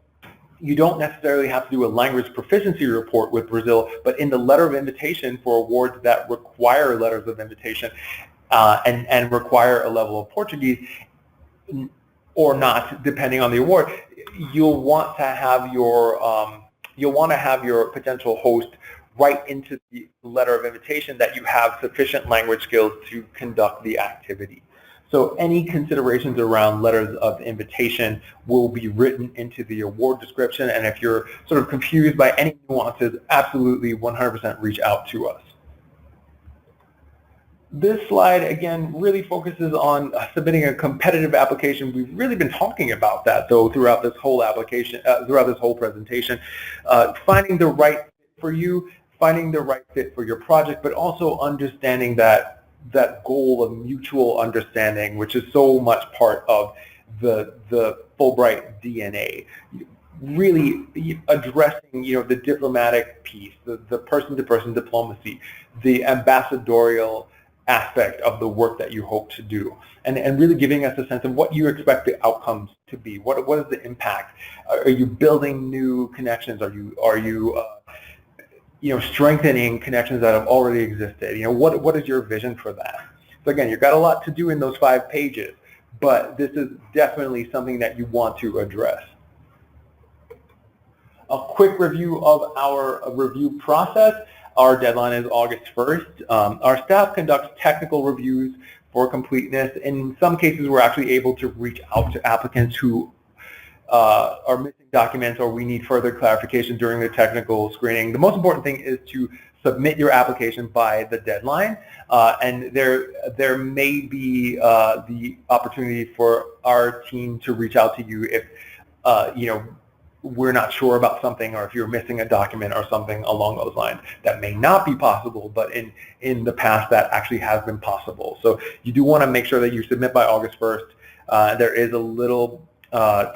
you don't necessarily have to do a language proficiency report with Brazil, but in the letter of invitation for awards that require letters of invitation, and require a level of Portuguese or not, depending on the award, you'll want to have your potential host write into the letter of invitation that you have sufficient language skills to conduct the activity. So any considerations around letters of invitation will be written into the award description, and if you're sort of confused by any nuances, absolutely 100% reach out to us. This slide, again, really focuses on submitting a competitive application. We've really been talking about that, though, throughout this whole application, throughout this whole presentation. Finding the right fit for you, finding the right fit for your project, but also understanding that goal of mutual understanding, which is so much part of the Fulbright DNA. Really addressing, the diplomatic piece, the person-to-person diplomacy, the ambassadorial aspect of the work that you hope to do, and really giving us a sense of what you expect the outcomes to be. What is the impact? Are you building new connections? Are you strengthening connections that have already existed? What is your vision for that? So again, you've got a lot to do in those 5 pages, but this is definitely something that you want to address. A quick review of our review process. Our deadline is August 1st. Our staff conducts technical reviews for completeness. In some cases, we're actually able to reach out to applicants who are missing documents or we need further clarification during the technical screening. The most important thing is to submit your application by the deadline, and there may be the opportunity for our team to reach out to you if we're not sure about something, or if you're missing a document or something along those lines. That may not be possible, but in the past that actually has been possible. So you do want to make sure that you submit by August 1st. There is a little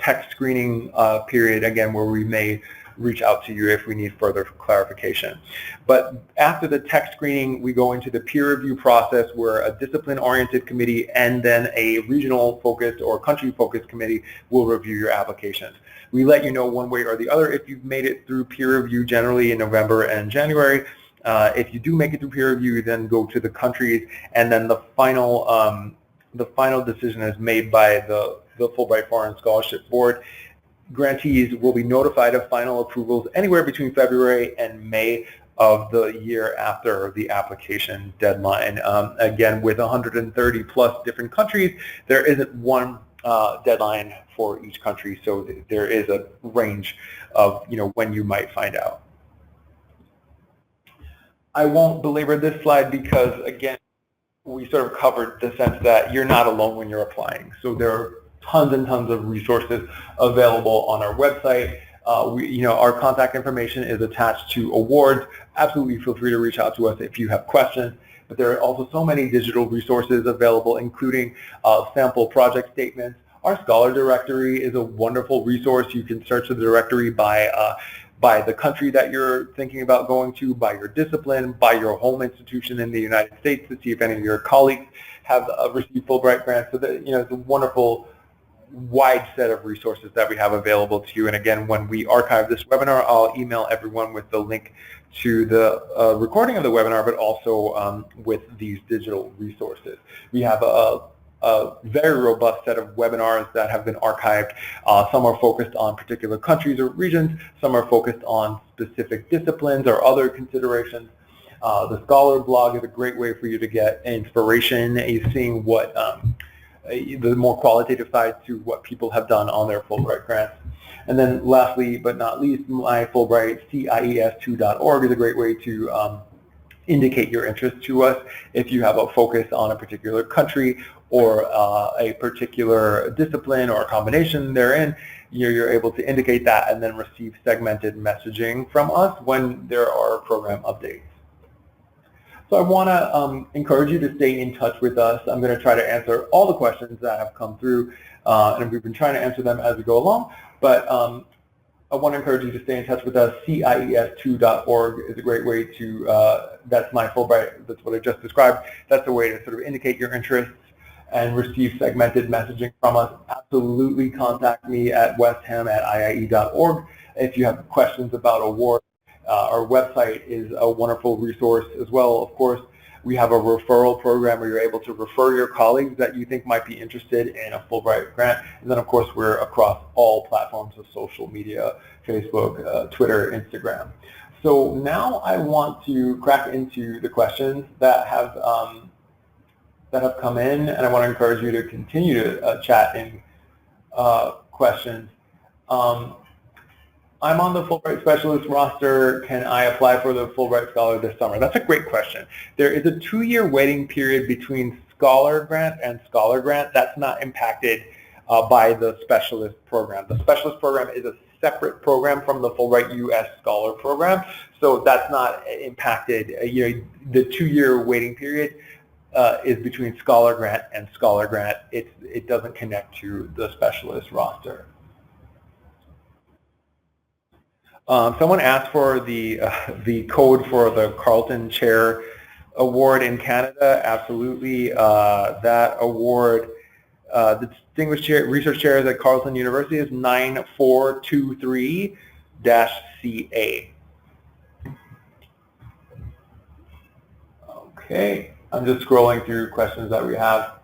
tech screening period, again, where we may reach out to you if we need further clarification. But after the tech screening, we go into the peer review process, where a discipline-oriented committee and then a regional-focused or country-focused committee will review your applications. We let you know one way or the other if you've made it through peer review, generally in November and January. If you do make it through peer review, then go to the countries, and then the final decision is made by the Fulbright Foreign Scholarship Board. Grantees will be notified of final approvals anywhere between February and May of the year after the application deadline. Again, with 130 plus different countries, there isn't one deadline for each country, so there is a range of when you might find out. I won't belabor this slide because, again, we sort of covered the sense that you're not alone when you're applying. So there are tons and tons of resources available on our website. Our contact information is attached to awards. Absolutely feel free to reach out to us if you have questions. But there are also so many digital resources available, including sample project statements. Our Scholar Directory is a wonderful resource. You can search the directory by the country that you're thinking about going to, by your discipline, by your home institution in the United States, to see if any of your colleagues have received Fulbright grants. So that, it's a wonderful wide set of resources that we have available to you. And again, when we archive this webinar, I'll email everyone with the link to the recording of the webinar, but also with these digital resources. We have a very robust set of webinars that have been archived. Some are focused on particular countries or regions. Some are focused on specific disciplines or other considerations. The Scholar blog is a great way for you to get inspiration. You're seeing what the more qualitative side to what people have done on their Fulbright grants. And then lastly, but not least, my Fulbright CIES2.org is a great way to indicate your interest to us. If you have a focus on a particular country or a particular discipline or a combination therein, you're able to indicate that and then receive segmented messaging from us when there are program updates. So I want to encourage you to stay in touch with us. I'm going to try to answer all the questions that have come through, and we've been trying to answer them as we go along, but I want to encourage you to stay in touch with us. CIES2.org is a great way to, that's my Fulbright, that's what I just described. That's a way to sort of indicate your interests and receive segmented messaging from us. Absolutely contact me at westhem@iie.org if you have questions about awards. Our website is a wonderful resource as well, of course. We have a referral program where you're able to refer your colleagues that you think might be interested in a Fulbright grant. And then, of course, we're across all platforms of social media, Facebook, Twitter, Instagram. So now I want to crack into the questions that have come in, and I want to encourage you to continue to chat in questions. I'm on the Fulbright Specialist roster. Can I apply for the Fulbright Scholar this summer? That's a great question. There is a 2-year waiting period between Scholar Grant and Scholar Grant. That's not impacted by the Specialist program. The Specialist program is a separate program from the Fulbright U.S. Scholar program, so that's not impacted. The 2-year waiting period is between Scholar Grant and Scholar Grant. It doesn't connect to the Specialist roster. Someone asked for the code for the Carleton Chair Award in Canada. Absolutely. That award, the Distinguished Research Chairs at Carleton University is 9423-CA. Okay, I'm just scrolling through questions that we have.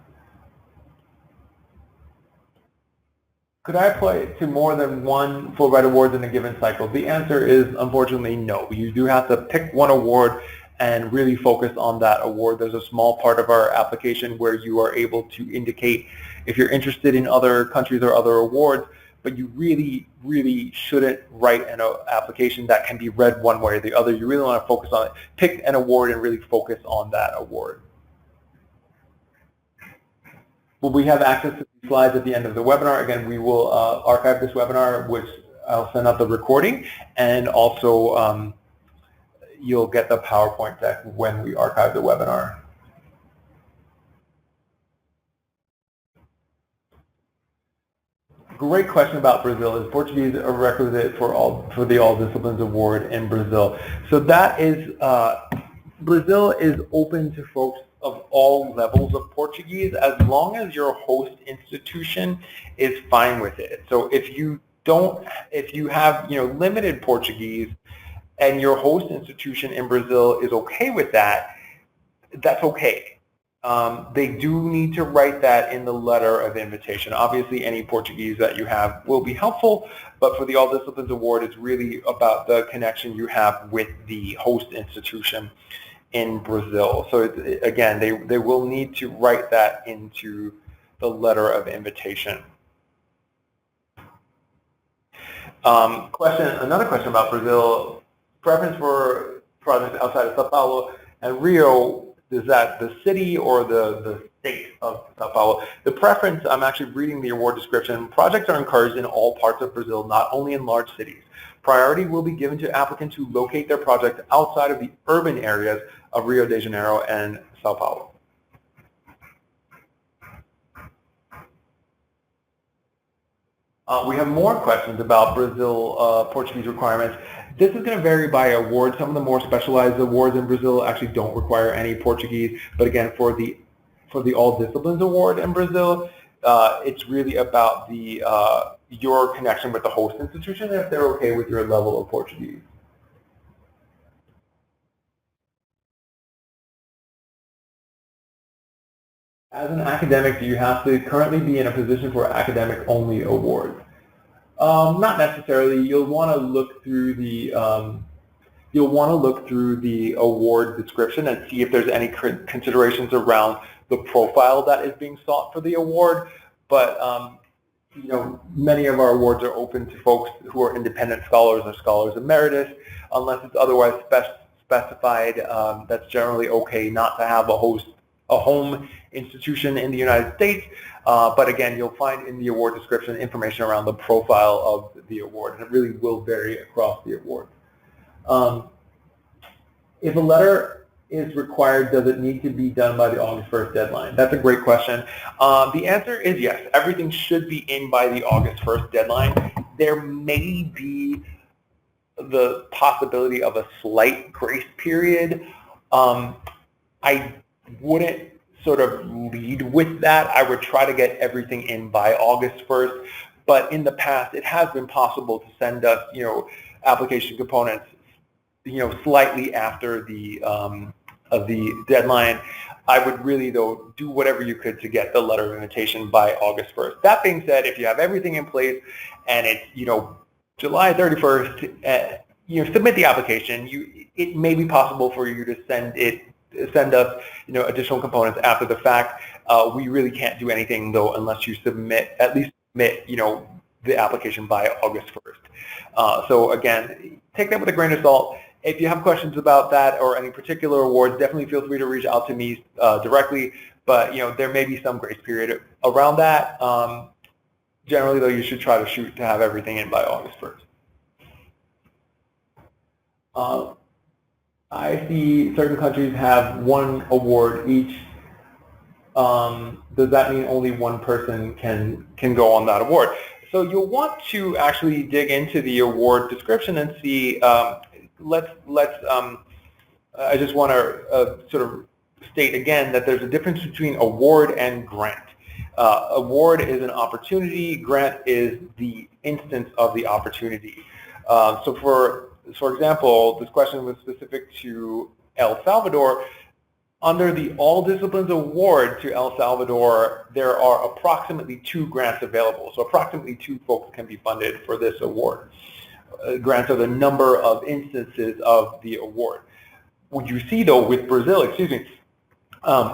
Could I apply to more than one Fulbright award in a given cycle? The answer is unfortunately no. You do have to pick one award and really focus on that award. There's a small part of our application where you are able to indicate if you're interested in other countries or other awards, but you really, really shouldn't write an application that can be read one way or the other. You really want to focus on it. Pick an award and really focus on that award. Will we have access to the slides at the end of the webinar? Again, we will archive this webinar, which I'll send out the recording, and also you'll get the PowerPoint deck when we archive the webinar. Great question about Brazil. Is Portuguese a requisite for the All Disciplines Award in Brazil? So that is, Brazil is open to folks of all levels of Portuguese as long as your host institution is fine with it. So if you have limited Portuguese and your host institution in Brazil is okay with that, that's okay. They do need to write that in the letter of invitation. Obviously, any Portuguese that you have will be helpful, but for the All Disciplines Award, it's really about the connection you have with the host institution in Brazil. So again, they will need to write that into the letter of invitation. Another question about Brazil, preference for projects outside of Sao Paulo and Rio. Is that the city or the state of Sao Paulo? The preference, I'm actually reading the award description, projects are encouraged in all parts of Brazil, not only in large cities. Priority will be given to applicants who locate their projects outside of the urban areas of Rio de Janeiro and Sao Paulo. We have more questions about Brazil Portuguese requirements. This is going to vary by award. Some of the more specialized awards in Brazil actually don't require any Portuguese. But again, for the All Disciplines Award in Brazil, it's really about your connection with the host institution and if they're okay with your level of Portuguese. As an academic, do you have to currently be in a position for academic-only awards? Not necessarily. You'll want to look through the award description and see if there's any considerations around the profile that is being sought for the award. But many of our awards are open to folks who are independent scholars or scholars emeritus, unless it's otherwise specified. That's generally okay not to have a home institution in the United States, but again, you'll find in the award description information around the profile of the award, and it really will vary across the award. If a letter is required, does it need to be done by the August 1st deadline? That's a great question. The answer is yes. Everything should be in by the August 1st deadline. There may be the possibility of a slight grace period. I wouldn't sort of lead with that. I would try to get everything in by August 1st, but in the past it has been possible to send us, application components, slightly after the of the deadline, I would really, though, do whatever you could to get the letter of invitation by August 1st. That being said, if you have everything in place and it's, July 31st, submit the application. It may be possible for you to send us, additional components after the fact. We really can't do anything, though, unless you at least submit, the application by August 1st. So again, take that with a grain of salt. If you have questions about that or any particular awards, definitely feel free to reach out to me directly. But there may be some grace period around that. Generally, though, you should try to shoot to have everything in by August 1st. I see certain countries have one award each. Does that mean only one person can go on that award? So you'll want to actually dig into the award description and see. I just want to sort of state again that there's a difference between award and grant. Award is an opportunity. Grant is the instance of the opportunity. So for example, this question was specific to El Salvador. Under the All Disciplines Award to El Salvador, there are approximately 2 grants available. So approximately 2 folks can be funded for this award. Grants are the number of instances of the award. What you see, though, with Brazil,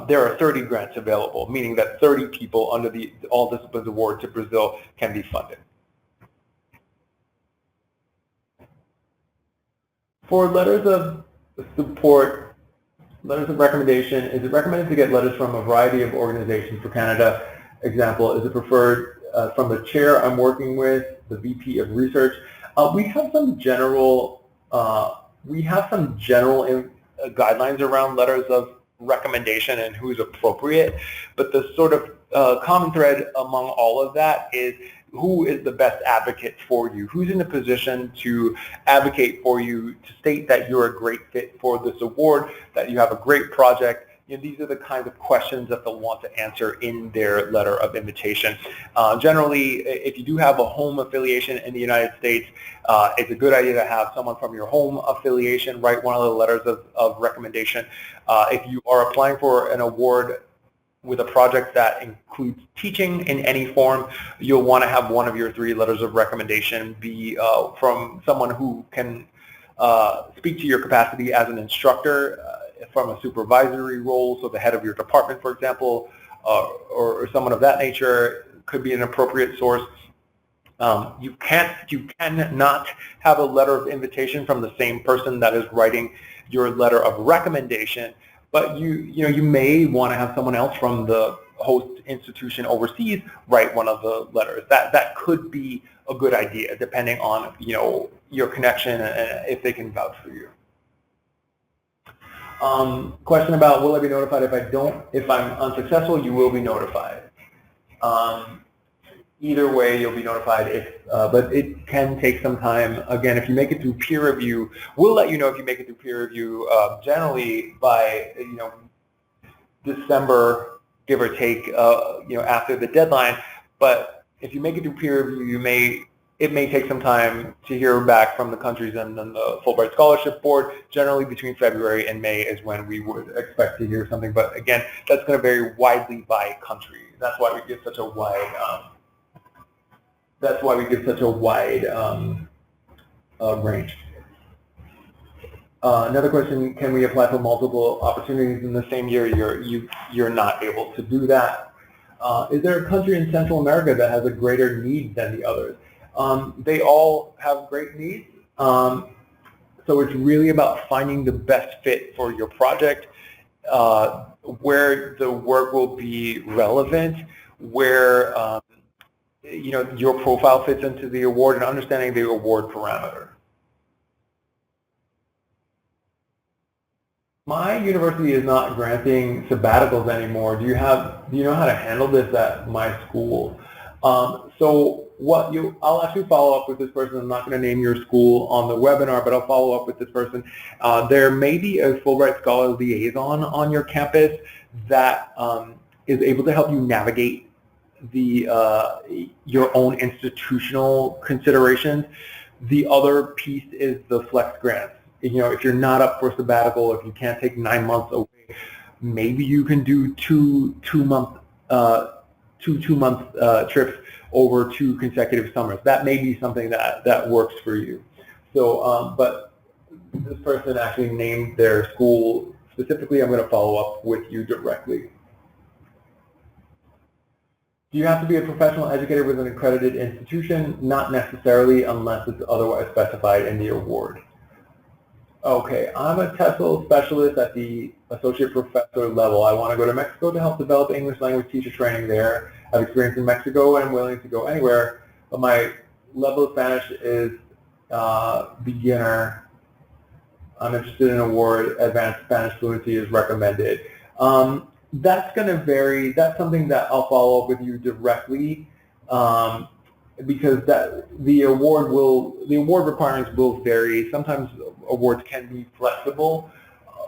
there are 30 grants available, meaning that 30 people under the All Disciplines Award to Brazil can be funded. For letters of support, letters of recommendation, is it recommended to get letters from a variety of organizations? For Canada, example, is it preferred from the chair I'm working with, the VP of research? We have some general guidelines around letters of recommendation and who's appropriate, but the sort of common thread among all of that is who is the best advocate for you, who's in a position to advocate for you, to state that you're a great fit for this award, that you have a great project. These are the kinds of questions that they'll want to answer in their letter of invitation. Generally, if you do have a home affiliation in the United States, it's a good idea to have someone from your home affiliation write one of the letters of recommendation. If you are applying for an award with a project that includes teaching in any form, you'll want to have one of your 3 letters of recommendation be from someone who can speak to your capacity as an instructor, from a supervisory role, so the head of your department, for example, or someone of that nature could be an appropriate source. You cannot have a letter of invitation from the same person that is writing your letter of recommendation, but you may want to have someone else from the host institution overseas write one of the letters. That could be a good idea, depending on your connection and if they can vouch for you. Question about, will I be notified if I'm unsuccessful? You will be notified. Either way, you'll be notified, but it can take some time. Again, if you make it through peer review, we'll let you know if you make it through peer review generally by December, give or take, after the deadline. But if you make it through peer review, it may take some time to hear back from the countries and then the Fulbright Scholarship Board. Generally, between February and May is when we would expect to hear something. But again, that's going to vary widely by country. That's why we give such a wide. Range. Another question: can we apply for multiple opportunities in the same year? You're not able to do that. Is there a country in Central America that has a greater need than the others? They all have great needs, so it's really about finding the best fit for your project, where the work will be relevant, where your profile fits into the award, and understanding the award parameter. My university is not granting sabbaticals anymore. Do you know how to handle this at my school? I'll actually follow up with this person. I'm not going to name your school on the webinar, but I'll follow up with this person. There may be a Fulbright Scholar liaison on your campus that is able to help you navigate your own institutional considerations. The other piece is the flex grants. if you're not up for sabbatical, if you can't take 9 months away, maybe you can do two-month trips over 2 consecutive summers. That may be something that works for you. So, but this person actually named their school specifically. I'm going to follow up with you directly. Do you have to be a professional educator with an accredited institution? Not necessarily, unless it's otherwise specified in the award. Okay, I'm a TESOL specialist at the associate professor level. I want to go to Mexico to help develop English language teacher training there. I've experience in Mexico and I'm willing to go anywhere, but my level of Spanish is beginner. I'm interested in an award. Advanced Spanish fluency is recommended. That's going to vary. That's something that I'll follow up with you directly, because the award requirements will vary. Sometimes awards can be flexible.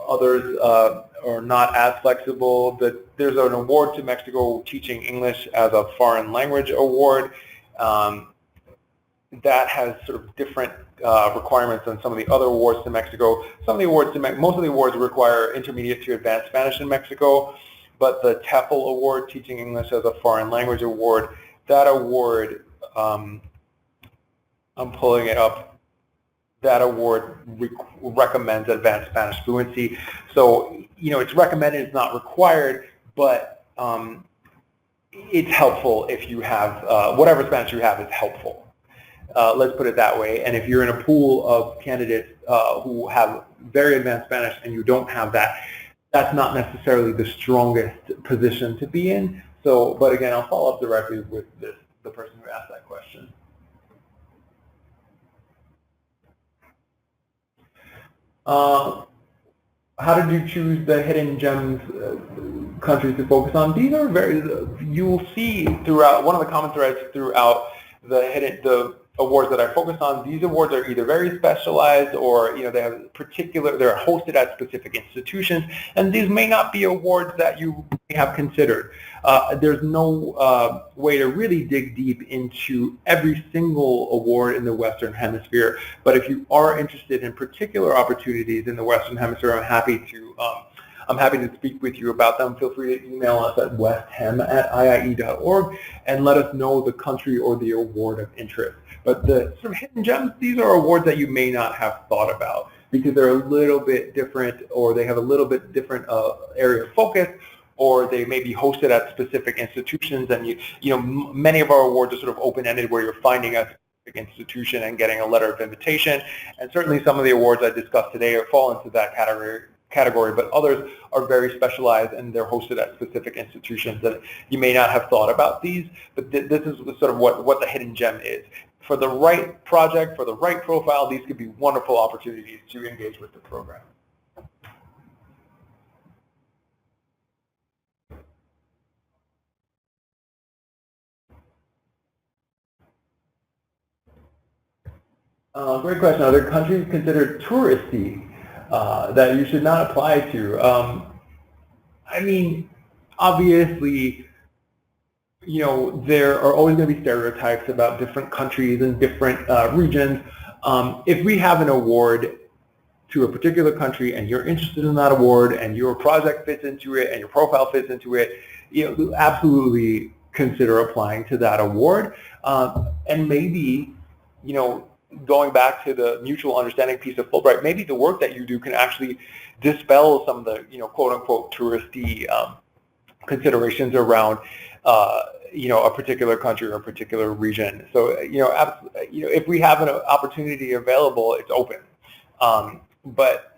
Others are not as flexible. There's an award to Mexico teaching English as a foreign language award. That has sort of different requirements than some of the other awards to Mexico. Most of the awards require intermediate to advanced Spanish in Mexico, but the TEFL award, Teaching English as a Foreign Language Award, that award, I'm pulling it up, that award recommends advanced Spanish fluency. So, it's recommended, it's not required, but it's helpful if you have, whatever Spanish you have is helpful. Let's put it that way. And if you're in a pool of candidates who have very advanced Spanish and you don't have that, that's not necessarily the strongest position to be in. So, but again, I'll follow up directly with the person who asked that question. How did you choose the hidden gems countries to focus on? These are you'll see throughout one of the common threads throughout the awards that I focus on. These awards are either very specialized or they're hosted at specific institutions, and these may not be awards that you may have considered. There's no way to really dig deep into every single award in the Western Hemisphere, but if you are interested in particular opportunities in the Western Hemisphere, I'm happy to speak with you about them. Feel free to email us at westhem@iie.org and let us know the country or the award of interest. But the sort of hidden gems, these are awards that you may not have thought about because they're a little bit different, or they have a little bit different area of focus, or they may be hosted at specific institutions. And many of our awards are sort of open-ended, where you're finding a specific institution and getting a letter of invitation. And certainly some of the awards I discussed today fall into that category, but others are very specialized and they're hosted at specific institutions that you may not have thought about these. But this is sort of what the hidden gem is. For the right project, for the right profile, these could be wonderful opportunities to engage with the program. Great question. Are there countries considered touristy that you should not apply to? I mean, obviously, there are always going to be stereotypes about different countries and different regions. If we have an award to a particular country and you're interested in that award and your project fits into it and your profile fits into it, absolutely consider applying to that award. And maybe, going back to the mutual understanding piece of Fulbright, maybe the work that you do can actually dispel some of the, quote unquote touristy considerations around a particular country or a particular region. So if we have an opportunity available, it's open. But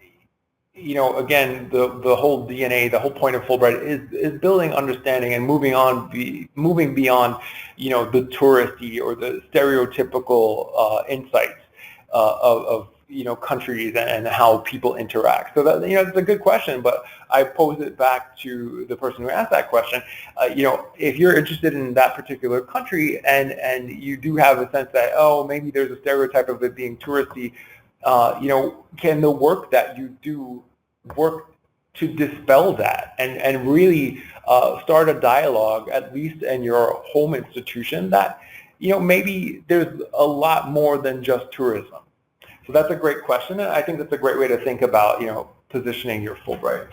again, the whole DNA, the whole point of Fulbright is building understanding and moving beyond the touristy or the stereotypical insights of countries and how people interact. So that it's a good question, but I pose it back to the person who asked that question. If you're interested in that particular country and you do have a sense that maybe there's a stereotype of it being touristy, can the work that you do work to dispel that and really start a dialogue, at least in your home institution, that maybe there's a lot more than just tourism. So that's a great question, and I think that's a great way to think about, positioning your Fulbright.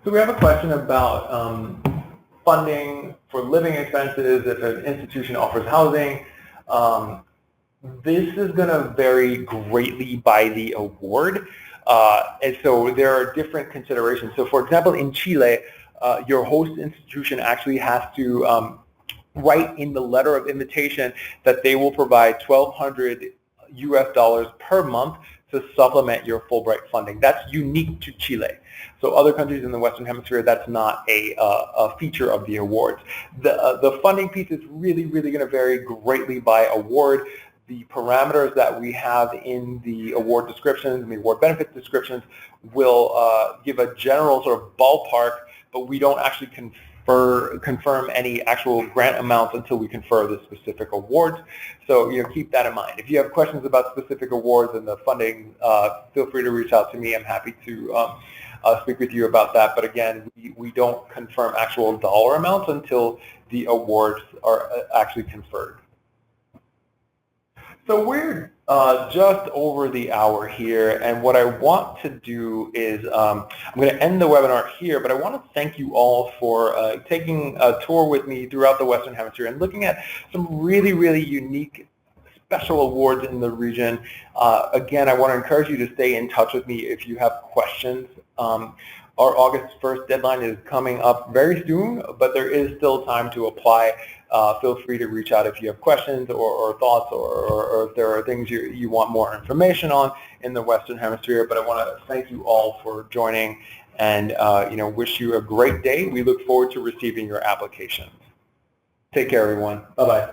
So we have a question about funding for living expenses if an institution offers housing. This is going to vary greatly by the award, and so there are different considerations. So for example, in Chile, your host institution actually has to write in the letter of invitation that they will provide $1,200 US per month to supplement your Fulbright funding. That's unique to Chile. So other countries in the Western Hemisphere, that's not a feature of the awards. The funding piece is really, really going to vary greatly by award. The parameters that we have in the award descriptions and the award benefits descriptions will give a general sort of ballpark, but we don't actually confirm any actual grant amounts until we confer the specific awards. So keep that in mind. If you have questions about specific awards and the funding, feel free to reach out to me. I'm happy to speak with you about that. But again, we don't confirm actual dollar amounts until the awards are actually conferred. So we're just over the hour here, and what I want to do is I'm going to end the webinar here, but I want to thank you all for taking a tour with me throughout the Western Hemisphere and looking at some really, really unique special awards in the region. Again, I want to encourage you to stay in touch with me if you have questions. Our August 1st deadline is coming up very soon, but there is still time to apply. Feel free to reach out if you have questions or thoughts or if there are things you want more information on in the Western Hemisphere. But I want to thank you all for joining and wish you a great day. We look forward to receiving your applications. Take care, everyone. Bye-bye.